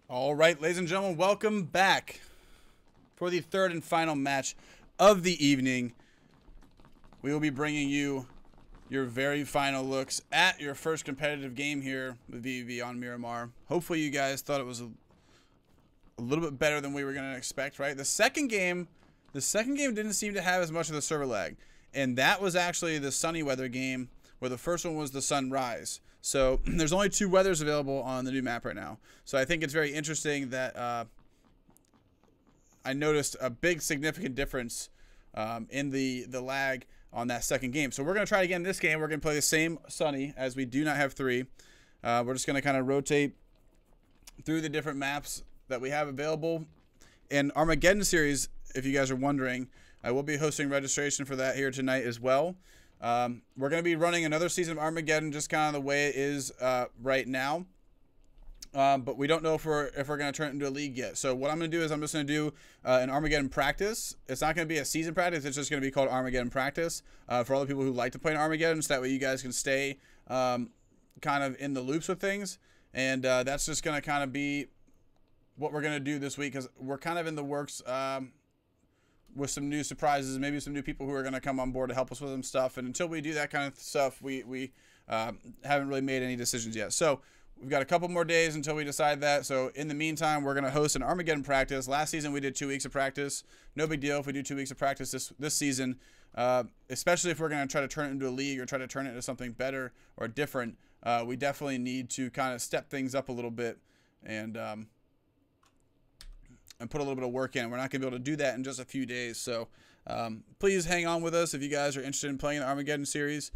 All right, ladies and gentlemen, welcome back for the third and final match of the evening. We will be bringing you your very final looks at your first competitive game here with vVv on Miramar. Hopefully you guys thought it was a little bit better than we were going to expect, right? The second game didn't seem to have as much of the server lag, and that was actually the sunny weather game, where the first one was the sunrise. So there's only 2 weathers available on the new map right now. So I think it's very interesting that I noticed a big significant difference in the lag on that second game. So we're going to try again this game. We're going to play the same sunny, as we do not have 3. We're just going to kind of rotate through the different maps that we have available. In Armageddon series, if you guys are wondering, I will be hosting registration for that here tonight as well. We're going to be running another season of Armageddon, just kind of the way it is right now. But we don't know if we're going to turn it into a league yet. So what I'm going to do is I'm just going to do an Armageddon practice. It's not going to be a season practice. It's just going to be called Armageddon practice for all the people who like to play in Armageddon. So that way you guys can stay kind of in the loops with things. And that's just going to kind of be what we're going to do this week, because we're kind of in the works with some new surprises, maybe some new people who are going to come on board to help us with some stuff. And until we do that kind of stuff, we haven't really made any decisions yet. So we've got a couple more days until we decide that. So in the meantime, we're going to host an Armageddon practice. Last season we did 2 weeks of practice. No big deal if we do 2 weeks of practice this season, especially if we're going to try to turn it into a league or try to turn it into something better or different. We definitely need to kind of step things up a little bit and put a little bit of work in. We're not going to be able to do that in just a few days. So please hang on with us if you guys are interested in playing the Armageddon series.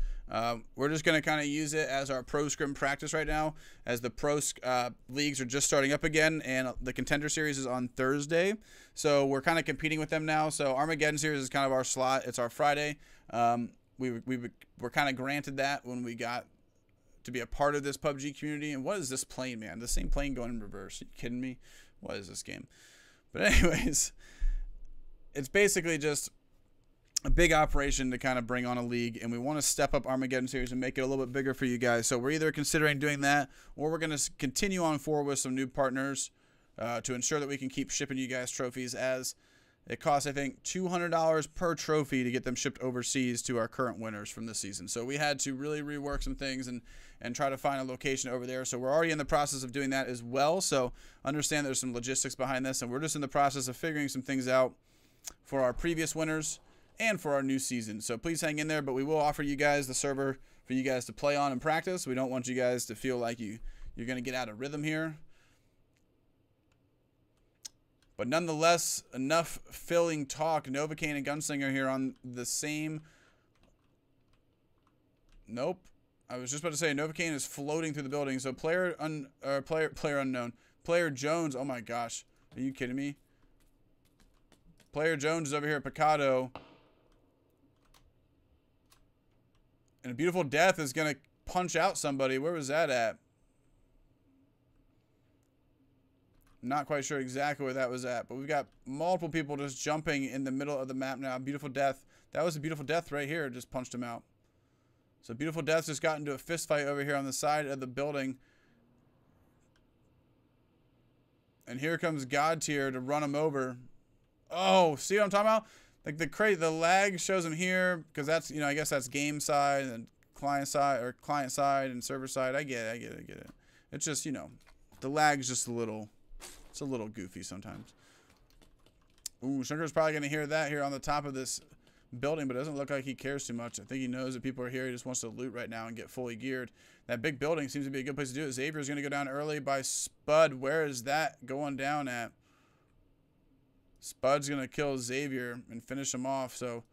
We're just going to kind of use it as our pro scrim practice right now, as the pro leagues are just starting up again, and the contender series is on Thursday. So we're kind of competing with them now. So Armageddon series is kind of our slot. It's our Friday. We were kind of granted that when we got to be a part of this PUBG community. And what is this plane, man? The same plane going in reverse. Are you kidding me? What is this game? But anyways, it's basically just a big operation to kind of bring on a league, and we want to step up Armageddon series and make it a little bit bigger for you guys. So we're either considering doing that, or we're going to continue on forward with some new partners to ensure that we can keep shipping you guys trophies as It costs, I think, $200 per trophy to get them shipped overseas to our current winners from this season. So we had to really rework some things and try to find a location over there. So we're already in the process of doing that as well. So understand there's some logistics behind this, and we're just in the process of figuring some things out for our previous winners and for our new season. So please hang in there, but we will offer you guys the server for you guys to play on and practice. We don't want you guys to feel like you're going to get out of rhythm here. But nonetheless, enough filling talk. Novocaine and Gunslinger here on the same. Nope. I was just about to say Novocaine is floating through the building. So player unknown. Player Jones. Oh my gosh. Are you kidding me? Player Jones is over here at Picado. And a Beautiful Death is going to punch out somebody. Where was that at? Not quite sure exactly where that was at, but we've got multiple people just jumping in the middle of the map now. Beautiful Death. That was a Beautiful Death right here. Just punched him out. So Beautiful Death just got into a fist fight over here on the side of the building. And here comes God Tier to run him over. Oh, see what I'm talking about? Like the lag shows him here because that's, I guess that's game side and client side and server side. I get it. It's just, the lag's just a little goofy sometimes. Ooh, Sugar's probably going to hear that here on the top of this building, but it doesn't look like he cares too much. I think he knows that people are here. He just wants to loot right now and get fully geared. That big building seems to be a good place to do it. Xavier's going to go down early by Spud. Where is that going down at? Spud's going to kill Xavier and finish him off. So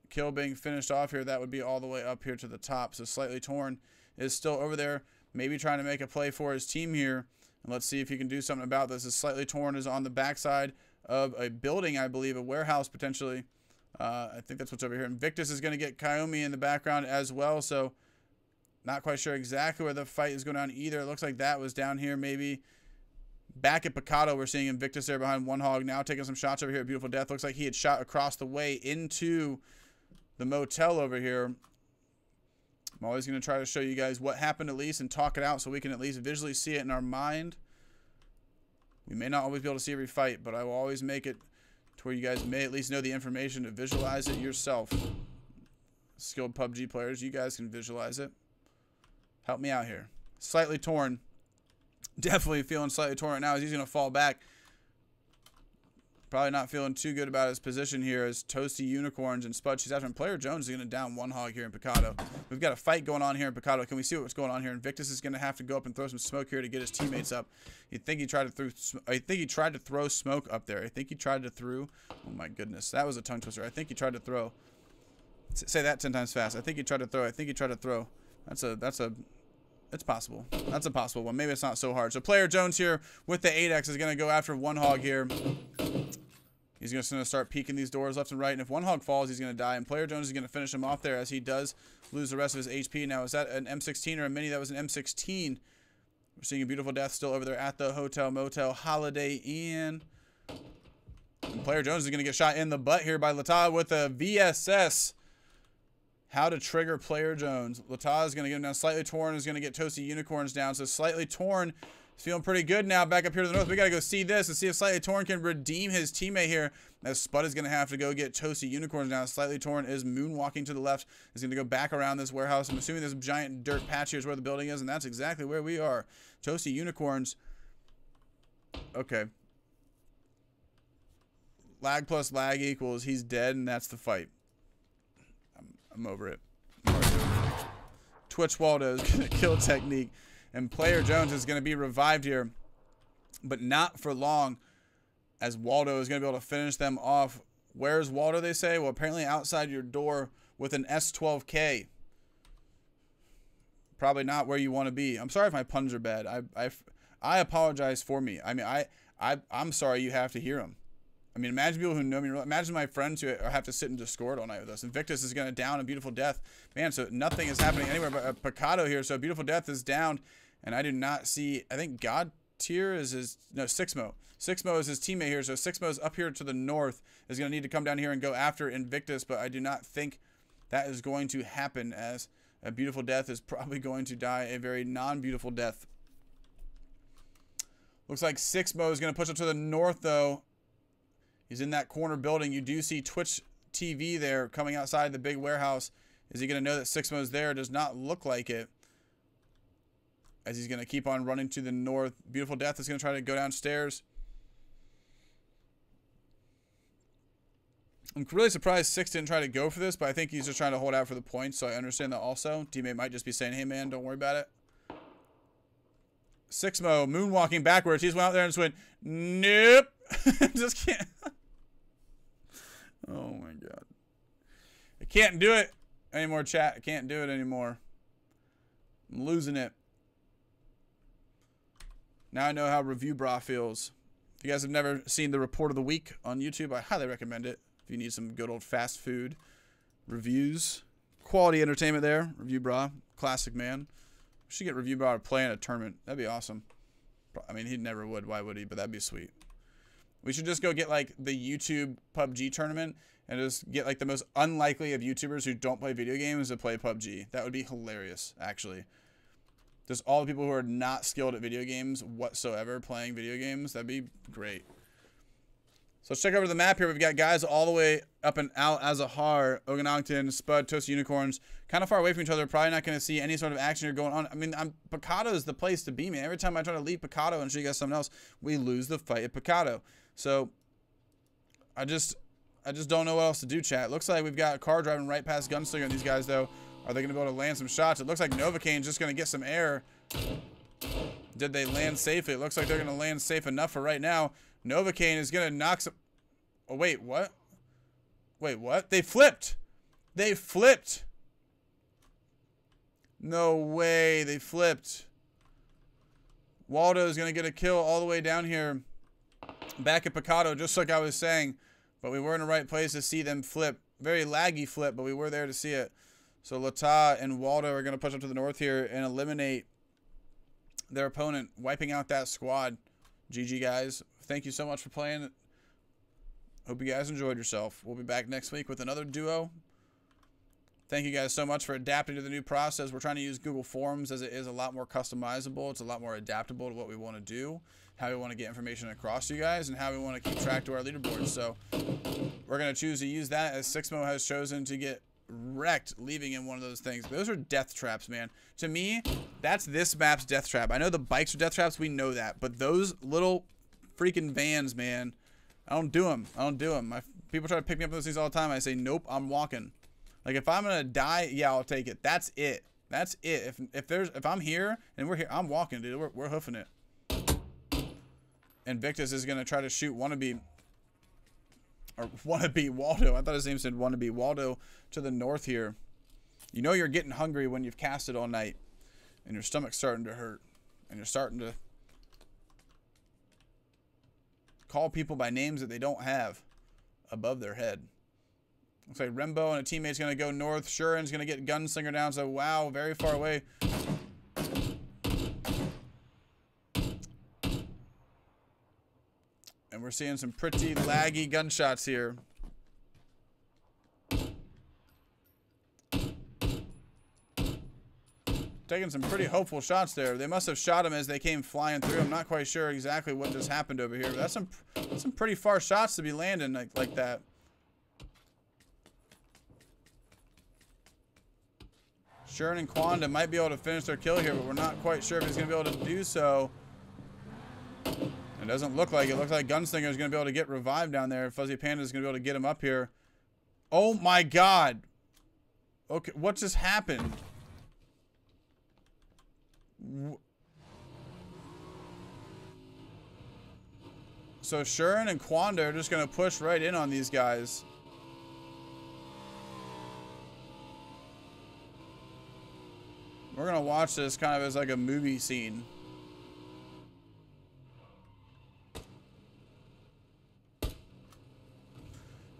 kill being finished off here. That would be all the way up here to the top. So Slightly Torn is still over there, maybe trying to make a play for his team here. And let's see if he can do something about this. This Slightly Torn is on the backside of a building, I believe, a warehouse potentially. I think that's what's over here. Invictus is going to get Kaomi in the background as well. So not quite sure exactly where the fight is going on either. It looks like that was down here maybe. Back at Picado, we're seeing Invictus there behind One Hog. Now taking some shots over here at Beautiful Death. Looks like he had shot across the way into the motel over here. I'm always going to try to show you guys what happened at least and talk it out so we can at least visually see it in our mind. We may not always be able to see every fight, but I will always make it to where you guys may at least know the information to visualize it yourself. Skilled PUBG players, you guys can visualize it. Help me out here. Slightly Torn. Definitely feeling slightly torn right now as he's going to fall back. Probably not feeling too good about his position here as Toasty Unicorns and Spud. She's after him. Player Jones is going to down One Hog here in Picado. We've got a fight going on here in Picado. Can we see what's going on here? Invictus is going to have to go up and throw some smoke here to get his teammates up. I think he tried to throw smoke up there. Oh my goodness. That was a tongue twister. I think he tried to throw. Say that 10 times fast. I think he tried to throw. It's possible. That's a possible one. Maybe it's not so hard. So Player Jones here with the 8X is going to go after One Hog here. He's just going to start peeking these doors left and right. And if One Hog falls, he's going to die. And Player Jones is going to finish him off there as he does lose the rest of his HP. Now, is that an M16 or a Mini? That was an M16. We're seeing a Beautiful Death still over there at the Hotel Motel Holiday Inn. And Player Jones is going to get shot in the butt here by Lata with a VSS. How to trigger Player Jones. Lata is going to get him down. Slightly Torn is going to get Toasty Unicorns down. So Slightly Torn is feeling pretty good now back up here to the north. We got to go see this and see if Slightly Torn can redeem his teammate here. As Spud is going to have to go get Toasty Unicorns down. Slightly Torn is moonwalking to the left. Is going to go back around this warehouse. I'm assuming this giant dirt patch here is where the building is. And that's exactly where we are. Toasty Unicorns. Okay. Lag plus lag equals he's dead and that's the fight. I'm over it. Twitch Waldo is going to kill Technique. And Player Jones is going to be revived here. But not for long. As Waldo is going to be able to finish them off. Where's Waldo, they say? Well, apparently outside your door with an S12K. Probably not where you want to be. I'm sorry if my puns are bad. I apologize for me. I mean, I'm sorry you have to hear them. I mean, imagine people who know me. Imagine my friends who have to sit in Discord all night with us. Invictus is going to down a Beautiful Death. Man, so nothing is happening anywhere but Picado here. So Beautiful Death is down. And I do not see, I think God Tier is his, no, Sixmo. Sixmo is his teammate here. So Sixmo is up here to the north. Is going to need to come down here and go after Invictus. But I do not think that is going to happen as a Beautiful Death is probably going to die a very non-beautiful death. Looks like Sixmo is going to push up to the north, though. He's in that corner building. You do see Twitch TV there coming outside the big warehouse. Is he going to know that Sixmo's there? Does not look like it. As he's going to keep on running to the north. Beautiful Death is going to try to go downstairs. I'm really surprised Six didn't try to go for this, but I think he's just trying to hold out for the points, so I understand that also. Teammate might just be saying, hey, man, don't worry about it. Sixmo moonwalking backwards. He's went out there and just went, nope. Just can't. Oh, my God. I can't do it anymore, chat. I can't do it anymore. I'm losing it. Now I know how Review Bra feels. If you guys have never seen the Report of the Week on YouTube, I highly recommend it. If you need some good old fast food reviews. Quality entertainment there. Review Bra. Classic man. We should get Review Bra to play in a tournament. That'd be awesome. I mean, he never would. Why would he? But that'd be sweet. We should just go get, like, the YouTube PUBG tournament and just get, like, the most unlikely of YouTubers who don't play video games to play PUBG. That would be hilarious, actually. Just all the people who are not skilled at video games whatsoever playing video games. That'd be great. So let's check over the map here. We've got guys all the way up and out Azahar, Oganogton, Spud, Toast Unicorns. Kind of far away from each other. Probably not going to see any sort of action here going on. I mean, Picado is the place to be, man. Every time I try to leave Picado and show you guys something else, we lose the fight at Picado. So I just don't know what else to do, chat. Looks like we've got a car driving right past Gunslinger on these guys, though. Are they going to be able to land some shots? It looks like Novacaine's just going to get some air. Did they land safely? It looks like they're going to land safe enough for right now. Novocaine is going to knock some... Oh, wait, what? Wait, what? They flipped! They flipped! No way, they flipped. Waldo is going to get a kill all the way down here. Back at Picado, just like I was saying. But we were in the right place to see them flip. Very laggy flip, but we were there to see it. So Lata and Waldo are going to push up to the north here and eliminate their opponent, wiping out that squad. GG, guys. Thank you so much for playing. Hope you guys enjoyed yourself. We'll be back next week with another duo. Thank you guys so much for adapting to the new process. We're trying to use Google Forms as it is a lot more customizable. It's a lot more adaptable to what we want to do, how we want to get information across to you guys, and how we want to keep track to our leaderboards. So we're going to choose to use that as Sixmo has chosen to get wrecked leaving in one of those things. Those are death traps, man. To me, that's this map's death trap. I know the bikes are death traps. We know that. But those little freaking vans, man, I don't do them. I don't do them. People try to pick me up on those things all the time. I say, nope, I'm walking. Like, if I'm going to die, yeah, I'll take it. That's it. That's it. If I'm here and we're here, I'm walking, dude. We're hoofing it. Invictus is going to try to shoot wannabe Waldo. I thought his name said wannabe Waldo to the north here. You know you're getting hungry when you've casted all night and your stomach's starting to hurt and you're starting to call people by names that they don't have above their head. Looks like Rembo and a teammate's going to go north. Shuren's going to get Gunslinger down. So, wow, very far away. And we're seeing some pretty laggy gunshots here. Taking some pretty hopeful shots there. They must have shot him as they came flying through. I'm not quite sure exactly what just happened over here. But that's some pretty far shots to be landing like that. Shuren and Quanda might be able to finish their kill here, but we're not quite sure if he's going to be able to do so. It doesn't look like it. It looks like Gunslinger is going to be able to get revived down there. Fuzzy Panda is going to be able to get him up here. Oh my God. Okay, what just happened? So Shuren and Quanda are just going to push right in on these guys. We're going to watch this kind of as like a movie scene.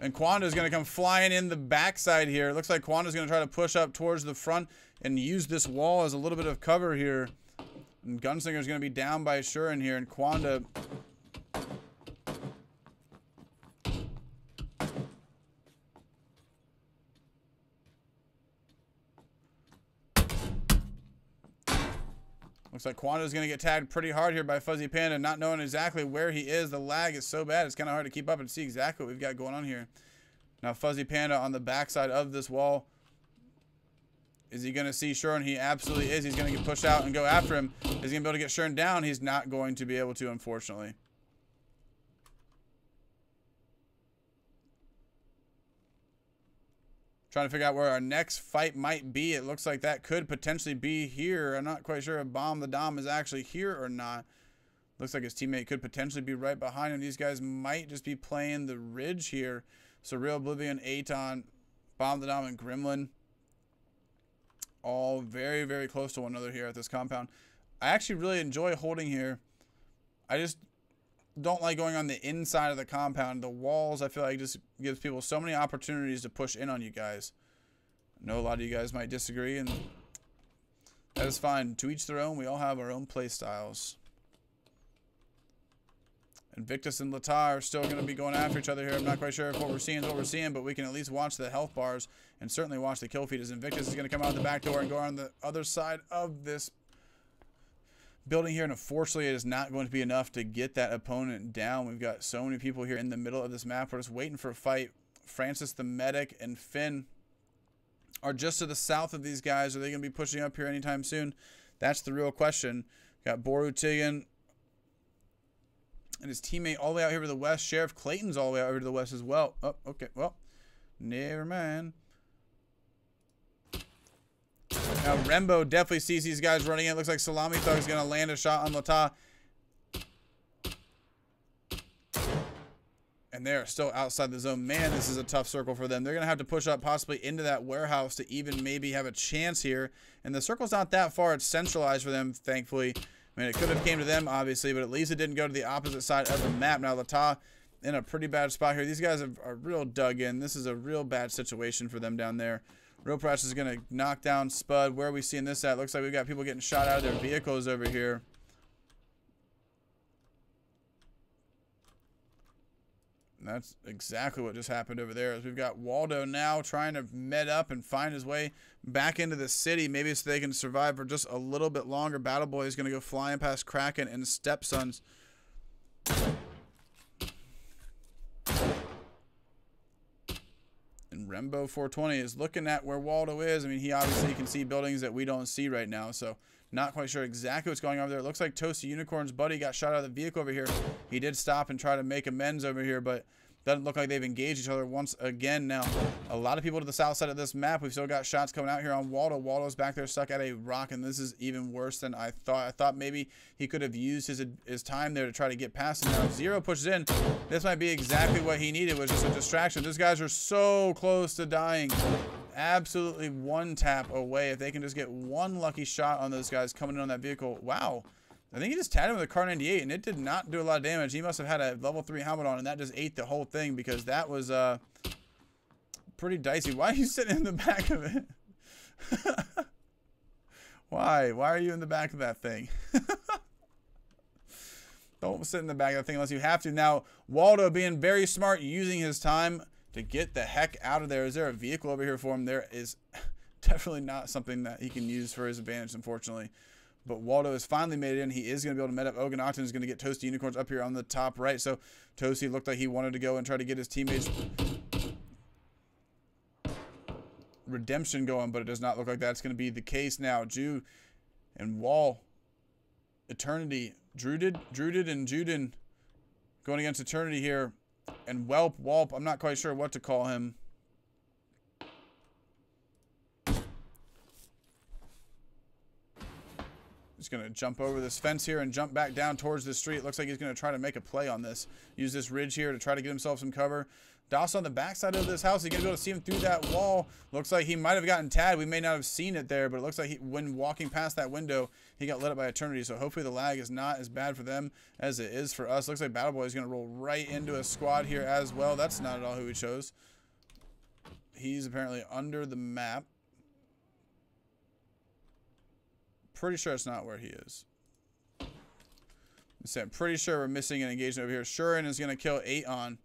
And Quanda's going to come flying in the backside here. It looks like Quanda's going to try to push up towards the front and use this wall as a little bit of cover here. And Gunslinger's going to be down by Shuren here. And Quanda... Looks like Quando's going to get tagged pretty hard here by Fuzzy Panda, not knowing exactly where he is. The lag is so bad, it's kind of hard to keep up and see exactly what we've got going on here. Now Fuzzy Panda on the backside of this wall. Is he going to see Shurin? He absolutely is. He's going to get pushed out and go after him. Is he going to be able to get Shurin down? He's not going to be able to, unfortunately. Trying to figure out where our next fight might be. It looks like that could potentially be here. I'm not quite sure if Bomb the Dom is actually here or not. Looks like his teammate could potentially be right behind him. These guys might just be playing the ridge here. So Real Oblivion, Aton, Bomb the Dom, and Gremlin. All very, very close to one another here at this compound. I actually really enjoy holding here. I just don't like going on the inside of the compound. The walls, I feel like, just gives people so many opportunities to push in on you guys. I know a lot of you guys might disagree, and that is fine. To each their own. We all have our own play styles. Invictus and Latar are still going to be going after each other here. I'm not quite sure if what we're seeing is what we're seeing, but we can at least watch the health bars and certainly watch the kill feed as Invictus is going to come out the back door and go on the other side of this building here, and unfortunately it is not going to be enough to get that opponent down. We've got so many people here in the middle of this map. We're just waiting for a fight. Francis the medic and Finn are just to the south of these guys. Are they going to be pushing up here anytime soon? That's the real question. Got Boru Tigan and his teammate all the way out here to the west. Sheriff Clayton's all the way out here to the west as well. Oh, okay, well, never mind. Now, Rembo definitely sees these guys running in. Looks like Salami Thug's going to land a shot on Lata. And they're still outside the zone. Man, this is a tough circle for them. They're going to have to push up possibly into that warehouse to even maybe have a chance here. And the circle's not that far. It's centralized for them, thankfully. I mean, it could have came to them, obviously, but at least it didn't go to the opposite side of the map. Now, Lata in a pretty bad spot here. These guys are real dug in. This is a real bad situation for them down there. Real Press is going to knock down Spud. Where are we seeing this at? Looks like we've got people getting shot out of their vehicles over here. And that's exactly what just happened over there. As we've got Waldo now trying to med up and find his way back into the city. Maybe so they can survive for just a little bit longer. Battle Boy is going to go flying past Kraken and Stepsons. And Rembo 420 is looking at where Waldo is. I mean, he obviously can see buildings that we don't see right now. So not quite sure exactly what's going on over there. It looks like Toasty Unicorn's buddy got shot out of the vehicle over here. He did stop and try to make amends over here, but doesn't look like they've engaged each other once again. Now, a lot of people to the south side of this map. We've still got shots coming out here on Waldo. Waldo's back there stuck at a rock, and this is even worse than I thought. I thought maybe he could have used his time there to try to get past him. Now, Zero pushes in. This might be exactly what he needed, was just a distraction. These guys are so close to dying. Absolutely one tap away. If they can just get one lucky shot on those guys coming in on that vehicle. Wow. I think he just tagged him with a Kar 98, and it did not do a lot of damage. He must have had a level 3 helmet on, and that just ate the whole thing, because that was pretty dicey. Why are you sitting in the back of it? Why? Why are you in the back of that thing? Don't sit in the back of that thing unless you have to. Now, Waldo being very smart, using his time to get the heck out of there. Is there a vehicle over here for him? There is definitely not something that he can use for his advantage, unfortunately. But Waldo has finally made it in. He is going to be able to med up. Oganocton is going to get Toasty Unicorns up here on the top right. So Toasty looked like he wanted to go and try to get his teammates redemption going, but it does not look like that's going to be the case now. Jew and Wall, Eternity, Drudid and Juden going against Eternity here. And Walp, I'm not quite sure what to call him. He's going to jump over this fence here and jump back down towards the street. Looks like he's going to try to make a play on this. Use this ridge here to try to get himself some cover. Doss on the backside of this house. He's going to be able to see him through that wall. Looks like he might have gotten tagged. We may not have seen it there, but it looks like when walking past that window, he got lit up by Eternity. So hopefully the lag is not as bad for them as it is for us. Looks like Battle Boy is going to roll right into a squad here as well. That's not at all who he chose. He's apparently under the map. Pretty sure it's not where he is. I'm pretty sure we're missing an engagement over here. Shurin is going to kill Aton.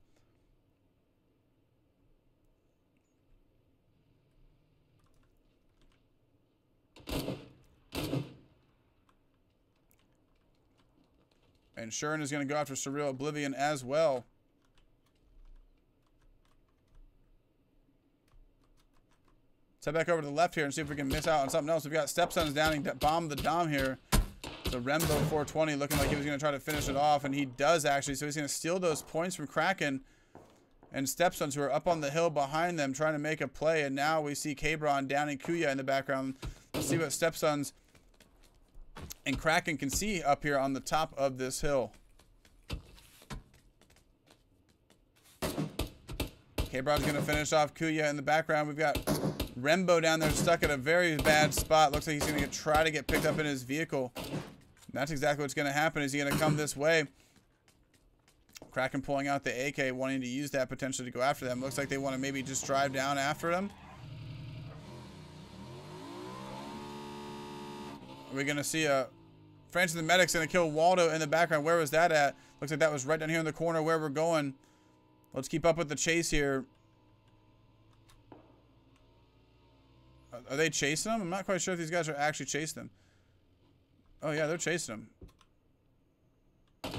And Shuren is going to go after Surreal Oblivion as well. Let's head back over to the left here and see if we can miss out on something else. We've got Stepson's downing Bomb the Dom here. So Rembo 420 looking like he was going to try to finish it off, and he does actually. So he's going to steal those points from Kraken and Stepsons, who are up on the hill behind them trying to make a play. And now we see Kabron downing Kuya in the background. Let's see what Stepsons and Kraken can see up here on the top of this hill. Kabron's going to finish off Kuya in the background. We've got Rembo down there stuck at a very bad spot. Looks like he's going to try to get picked up in his vehicle. And that's exactly what's going to happen. Is he going to come this way? Kraken pulling out the AK, wanting to use that potentially to go after them. Looks like they want to maybe just drive down after them. Are we going to see Francis the Medic's going to kill Waldo in the background? Where was that at? Looks like that was right down here in the corner where we're going. Let's keep up with the chase here. Are they chasing him? I'm not quite sure if these guys are actually chasing him. Oh, yeah, they're chasing him.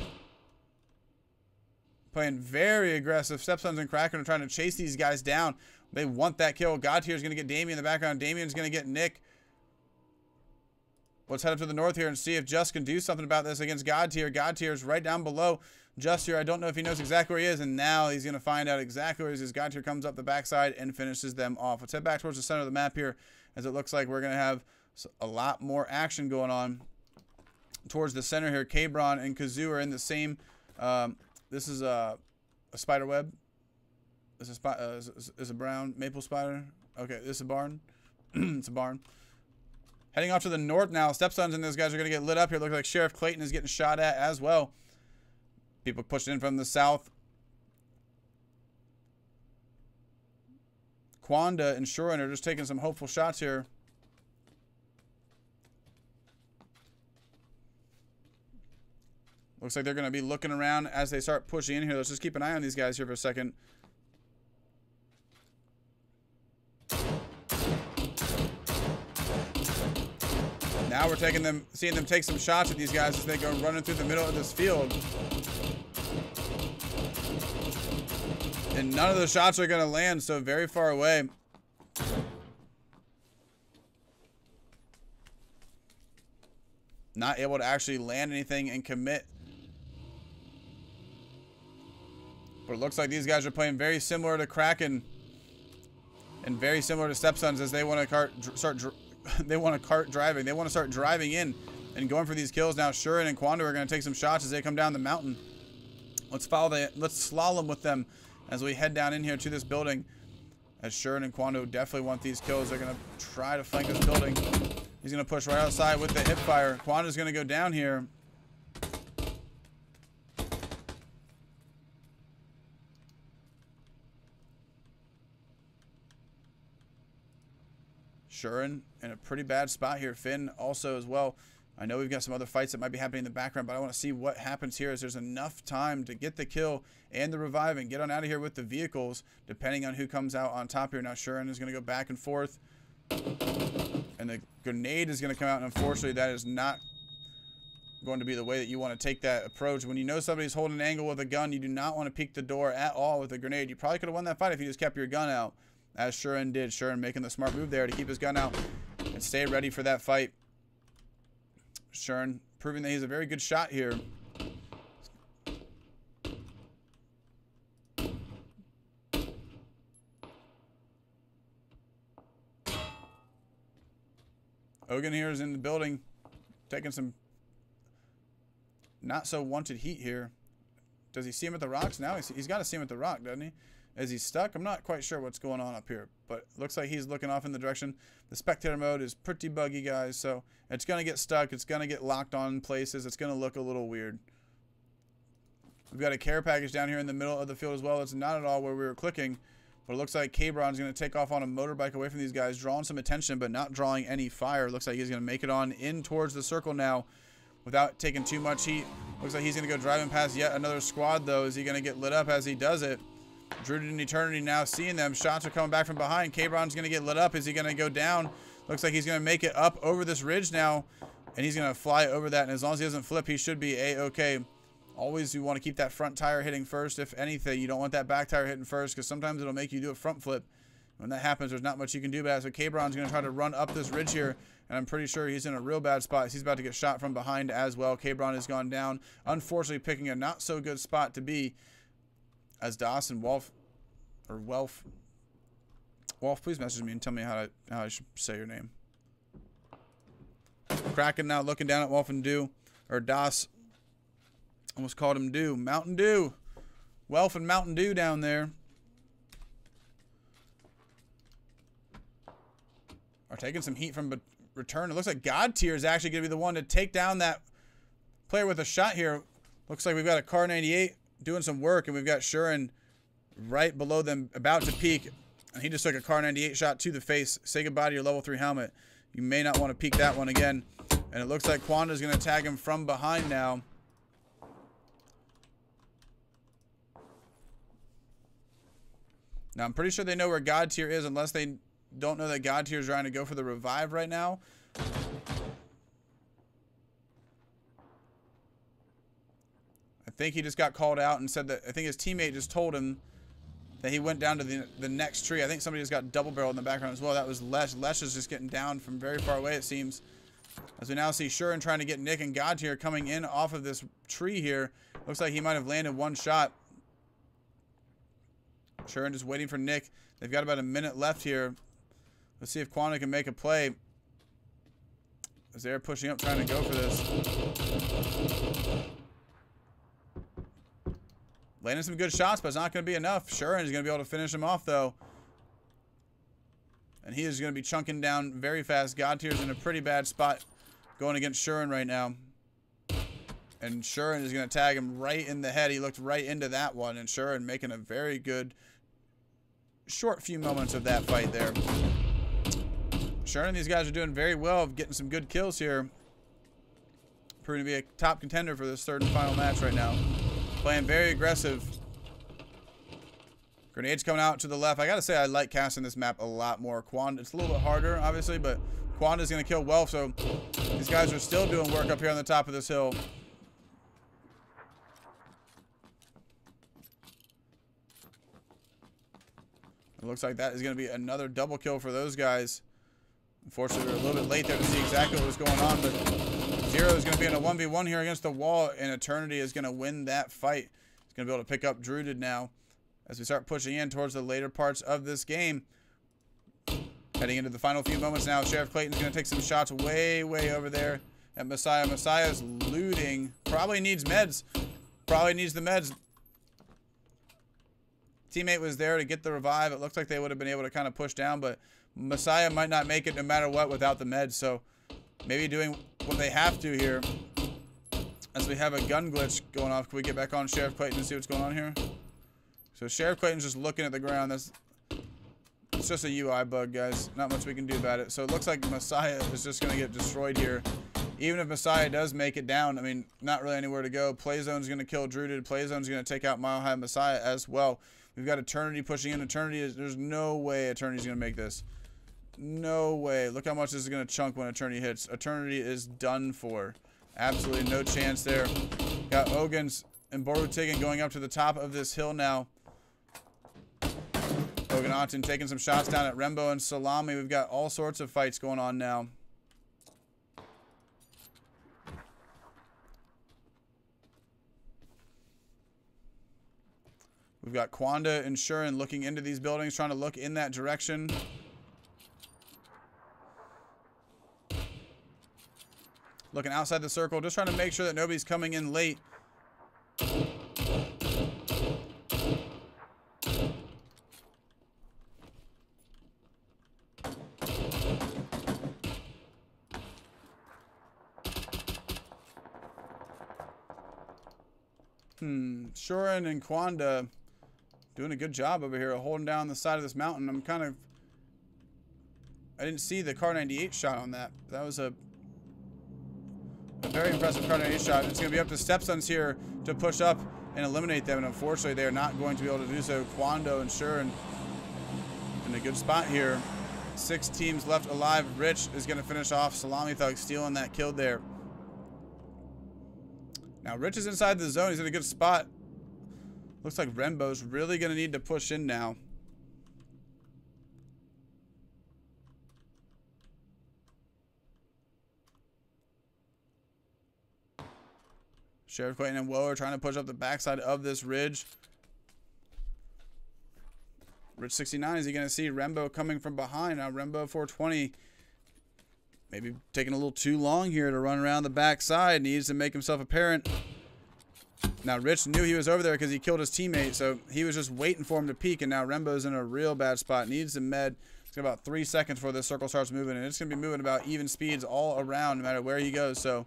Playing very aggressive. Stepsons and Kraken are trying to chase these guys down. They want that kill. Godtier is going to get Damien in the background. Damien's going to get Nick. Let's head up to the north here and see if Just can do something about this against Godtier. Godtier is right down below Just here. I don't know if he knows exactly where he is, and now he's going to find out exactly where he is as Godtier comes up the backside and finishes them off. Let's head back towards the center of the map here, as it looks like we're going to have a lot more action going on towards the center here. Kabron and Kazoo are in the same. This is a spider web. This is a brown maple spider. Okay, this is a barn. It's a barn. Heading off to the north now. Stepsons and those guys are going to get lit up here. Looks like Sheriff Clayton is getting shot at as well. People pushing in from the south. Quanda and Shuren are just taking some hopeful shots here. Looks like they're going to be looking around as they start pushing in here. Let's just keep an eye on these guys here for a second. Now we're seeing them take some shots at these guys as they go running through the middle of this field. And none of the shots are going to land, so very far away. Not able to actually land anything and commit. But it looks like these guys are playing very similar to Kraken and very similar to Stepsons, as they want to start driving. They want to start driving in and going for these kills. Now Shuren and Quando are going to take some shots as they come down the mountain. Let's slalom with them as we head down in here to this building. As Shuren and Quando definitely want these kills. They're going to try to flank this building. He's going to push right outside with the hip fire. Quando's going to go down here. Shuren in a pretty bad spot here. Finn also as well. I know we've got some other fights that might be happening in the background, but I want to see what happens here, as there's enough time to get the kill and the revive and get on out of here with the vehicles, depending on who comes out on top here. Now Shuren is going to go back and forth, and the grenade is going to come out, and unfortunately that is not going to be the way that you want to take that approach. When you know somebody's holding an angle with a gun, you do not want to peek the door at all with a grenade. You probably could have won that fight if you just kept your gun out, as Shuren did. Shuren making the smart move there to keep his gun out and stay ready for that fight. Shuren proving that he's a very good shot here. Ogun here is in the building, taking some not so wanted heat here. Does he see him at the rocks now? He's got to see him at the rock, doesn't he? Is he stuck? I'm not quite sure what's going on up here, but it looks like he's looking off in the direction. The spectator mode is pretty buggy, guys, so it's going to get stuck. It's going to get locked on places. It's going to look a little weird. We've got a care package down here in the middle of the field as well. It's not at all where we were clicking, but it looks like Kabron's going to take off on a motorbike away from these guys, drawing some attention, but not drawing any fire. Looks like he's going to make it on in towards the circle now without taking too much heat. Looks like he's going to go driving past yet another squad, though. Is he going to get lit up as he does it? Rooted in Eternity now seeing them. Shots are coming back from behind. Kabron's going to get lit up. Is he going to go down? Looks like he's going to make it up over this ridge now, and he's going to fly over that, and as long as he doesn't flip, he should be A-okay. Always you want to keep that front tire hitting first. If anything, you don't want that back tire hitting first because sometimes it'll make you do a front flip. When that happens, there's not much you can do about it. So Cabron's going to try to run up this ridge here, and I'm pretty sure he's in a real bad spot. He's about to get shot from behind as well. Cabron has gone down, unfortunately picking a not so good spot to be, as Dawson Wolf, please message me and tell me how I should say your name. Kraken now looking down at Wolf and Dew, or Das. Almost called him Dew. Mountain Dew. Wolf and Mountain Dew down there. Are taking some heat from return. It looks like God Tier is actually going to be the one to take down that player with a shot here. Looks like we've got a Car 98 doing some work, and we've got Shuren right below them about to peek. And he just took a Car 98 shot to the face. Say goodbye to your level 3 helmet. You may not want to peek that one again. And it looks like Quanda is going to tag him from behind now. Now, I'm pretty sure they know where God Tier is, unless they don't know that God Tier is trying to go for the revive right now. I think he just got called out and said that, I think his teammate just told him that he went down to the next tree. I think somebody just got double barreled in the background as well. That was Lesh. Lesh is just getting down from very far away, it seems. As we now see Shuren trying to get Nick and God Tier coming in off of this tree here. Looks like he might have landed one shot. Shuren just waiting for Nick. They've got about a minute left here. Let's see if Quanda can make a play. As they're pushing up, trying to go for this. Landing some good shots, but it's not going to be enough. Shuren is going to be able to finish him off, though. And he is going to be chunking down very fast. God Tier's in a pretty bad spot going against Shuren right now. And Shuren is going to tag him right in the head. He looked right into that one. And Shuren making a very good short few moments of that fight there. Shuren and these guys are doing very well of getting some good kills here. Proving to be a top contender for this third and final match right now. Playing very aggressive. Grenades coming out to the left. I gotta say, I like casting this map a lot more. Quanda, it's a little bit harder, obviously, but Quanda's gonna kill Welf, so these guys are still doing work up here on the top of this hill. It looks like that is gonna be another double kill for those guys. Unfortunately, we're a little bit late there to see exactly what was going on, but Zero is going to be in a 1v1 here against the wall, and Eternity is going to win that fight. He's going to be able to pick up Druded now as we start pushing in towards the later parts of this game. Heading into the final few moments now, Sheriff Clayton's going to take some shots way, way over there at Messiah. Messiah's looting. Probably needs meds. Probably needs the meds. Teammate was there to get the revive. It looks like they would have been able to kind of push down, but Messiah might not make it no matter what without the meds, so maybe doing what they have to here. As we have a gun glitch going off, can we get back on Sheriff Clayton and see what's going on here? So Sheriff Clayton's just looking at the ground. It's just a UI bug, guys. Not much we can do about it. So it looks like Messiah is just going to get destroyed here. Even if Messiah does make it down, I mean, not really anywhere to go. Playzone's going to kill Druded. Playzone's going to take out Mile High Messiah as well. We've got Eternity pushing in. There's no way Eternity's going to make this. No way. Look how much this is going to chunk when Eternity hits. Eternity is done for. Absolutely no chance there. Got Ogans and Borutigin going up to the top of this hill now. Oganauten taking some shots down at Rembo and Salami. We've got all sorts of fights going on now. We've got Quanda and Shuren looking into these buildings, trying to look in that direction. Looking outside the circle, just trying to make sure that nobody's coming in late. Shuren and Quanda doing a good job over here, holding down the side of this mountain. I didn't see the Car 98 shot on that. That was a very impressive Car 98 shot. It's going to be up to Stepsons here to push up and eliminate them, and unfortunately they are not going to be able to do so. Quando and Shuren in a good spot here. 6 teams left alive. Rich is going to finish off Salami Thug, stealing that kill there. Now, Rich is inside the zone. He's in a good spot. Looks like Renbo's really going to need to push in now. Sheriff Clayton and Woe are trying to push up the backside of this ridge. Rich 69, is he going to see Renbo coming from behind? Now, Renbo 420, maybe taking a little too long here to run around the backside. Needs to make himself apparent. Now, Rich knew he was over there because he killed his teammate, so he was just waiting for him to peek, and now Renbo's in a real bad spot. Needs to med. It's got about 3 seconds before this circle starts moving, and it's going to be moving about even speeds all around no matter where he goes, so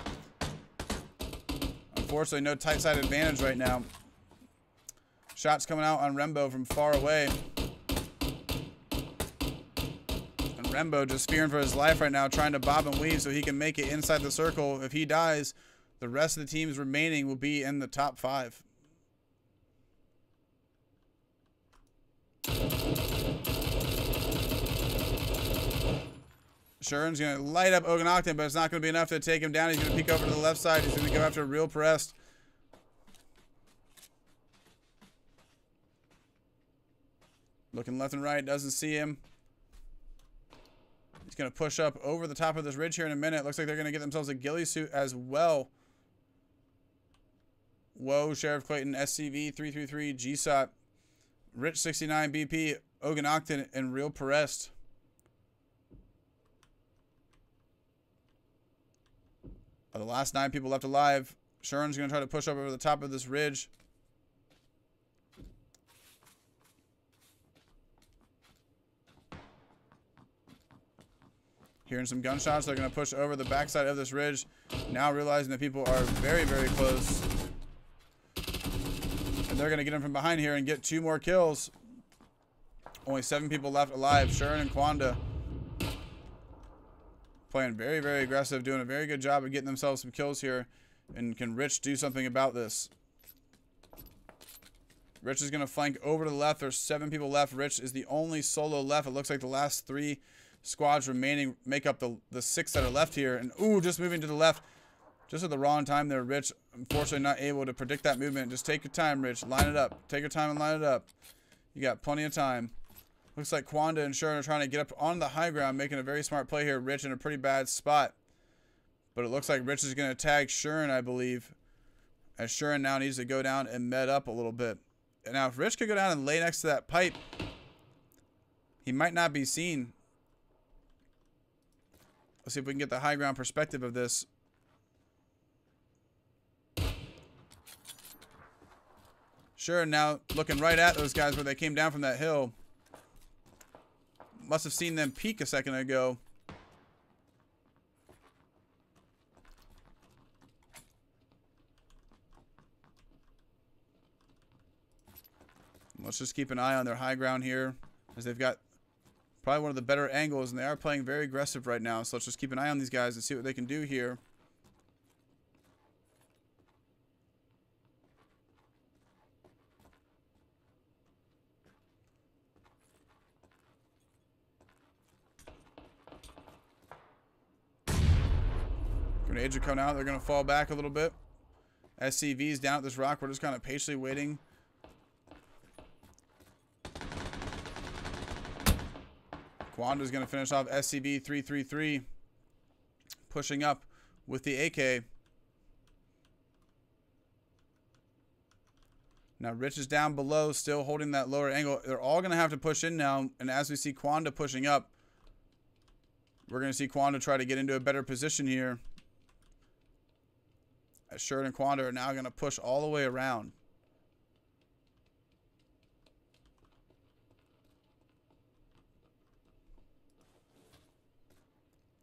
unfortunately, no tight side advantage right now. Shots coming out on Renbo from far away. And Renbo just fearing for his life right now, trying to bob and weave so he can make it inside the circle. If he dies, the rest of the teams remaining will be in the top 5. Shuren's going to light up Oganocton, but it's not going to be enough to take him down. He's going to peek over to the left side. He's going to go after Real Pressed. Looking left and right, doesn't see him. He's going to push up over the top of this ridge here in a minute. Looks like they're going to get themselves a ghillie suit as well. Whoa, Sheriff Clayton, SCV 333, GSOT, Rich 69, BP, Oganocton, and Real Pressed. The last 9 people left alive. Shuren's going to try to push up over the top of this ridge. Hearing some gunshots. They're going to push over the backside of this ridge. Now realizing that people are very, very close. And they're going to get him from behind here and get 2 more kills. Only 7 people left alive. Shuren and Quanda playing very, very aggressive, doing a very good job of getting themselves some kills here. And can Rich do something about this? Rich is going to flank over to the left. There's 7 people left. Rich is the only solo left. It looks like the last 3 squads remaining make up the 6 that are left here. And, ooh, just moving to the left. Just at the wrong time there, Rich. Unfortunately not able to predict that movement. Just take your time, Rich. Line it up. Take your time and line it up. You got plenty of time. Looks like Quanda and Shuren are trying to get up on the high ground, making a very smart play here. Rich in a pretty bad spot. But it looks like Rich is going to tag Shuren, I believe. As Shuren now needs to go down and med up a little bit. And now if Rich could go down and lay next to that pipe, he might not be seen. Let's see if we can get the high ground perspective of this. Shuren now looking right at those guys where they came down from that hill. Must have seen them peek a second ago. Let's just keep an eye on their high ground here, as they've got probably one of the better angles, and they are playing very aggressive right now. So let's just keep an eye on these guys and see what they can do here. Grenades are coming out. They're going to fall back a little bit. SCV's down at this rock. We're just kind of patiently waiting. Quanda's going to finish off SCV 333. Pushing up with the AK. Now Rich is down below, still holding that lower angle. They're all going to have to push in now. And as we see Quanda pushing up, we're going to see Quanda try to get into a better position here. As Shuren and Quanda are now going to push all the way around.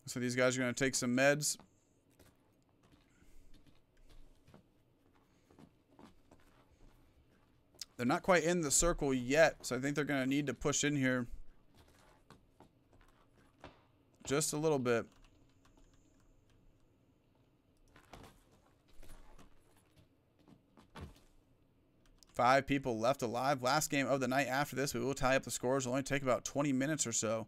So these guys are going to take some meds. They're not quite in the circle yet, so I think they're going to need to push in here just a little bit. Five people left alive. Last game of the night after this. We will tie up the scores. It'll only take about 20 minutes or so.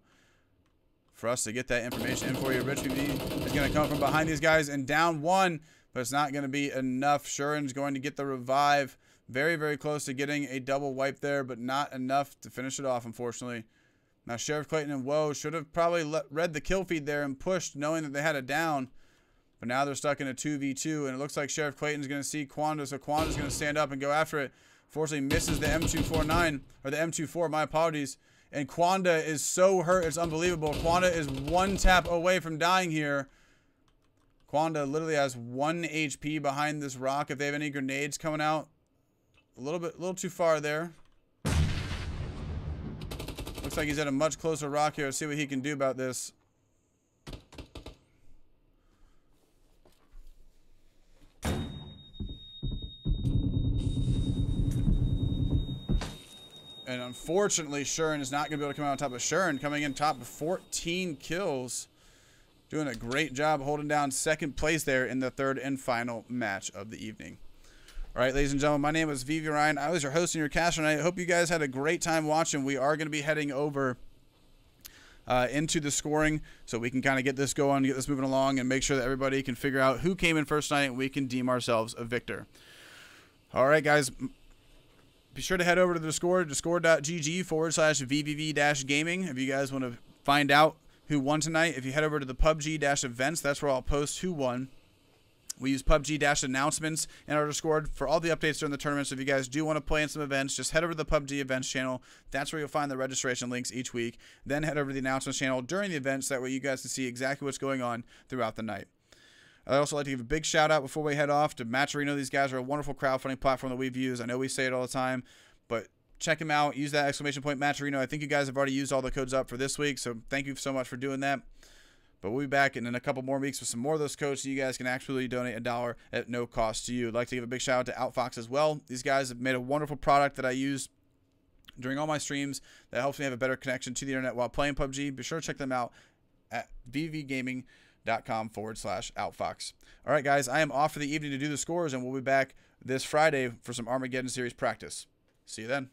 for us to get that information in for you. Rich vVv is going to come from behind these guys and down one, but it's not going to be enough. Shuren's going to get the revive. Very, very close to getting a double wipe there, but not enough to finish it off, unfortunately. Now, Sheriff Clayton and Woe should have probably read the kill feed there and pushed, knowing that they had a down. But now they're stuck in a 2v2, and it looks like Sheriff Clayton's going to see Quanda, so Quanda's going to stand up and go after it. Fortunately, misses the M249, or the M24, my apologies. And Quanda is so hurt, it's unbelievable. Quanda is one tap away from dying here. Quanda literally has 1 HP behind this rock. If they have any grenades coming out, a little too far there. Looks like he's at a much closer rock here. Let's see what he can do about this. And unfortunately, Shuren is not going to be able to come out on top of Shuren, coming in top of 14 kills. Doing a great job holding down second place there in the third and final match of the evening. All right, ladies and gentlemen, my name is vVv Ryan. I was your host and your caster tonight. I hope you guys had a great time watching. We are going to be heading over into the scoring so we can kind of get this going, get this moving along, and make sure that everybody can figure out who came in first tonight and we can deem ourselves a victor. All right, guys. Be sure to head over to the Discord, discord.gg/vVv-gaming. If you guys want to find out who won tonight, if you head over to the PUBG-events, that's where I'll post who won. We use PUBG-announcements in our Discord for all the updates during the tournament. So if you guys do want to play in some events, just head over to the PUBG events channel. That's where you'll find the registration links each week. Then head over to the announcements channel during the events. That way you guys can see exactly what's going on throughout the night. I'd also like to give a big shout out before we head off to Matcherino. These guys are a wonderful crowdfunding platform that we've used. I know we say it all the time, but check them out. Use that exclamation point Matcherino. I think you guys have already used all the codes up for this week, so thank you so much for doing that. But we'll be back in a couple more weeks with some more of those codes so you guys can actually donate $1 at no cost to you. I'd like to give a big shout out to Outfox as well. These guys have made a wonderful product that I use during all my streams that helps me have a better connection to the internet while playing PUBG. Be sure to check them out at vvgaming.com/Outfox. All right, guys, I am off for the evening to do the scores, and we'll be back this Friday for some Armageddon series practice. See you then.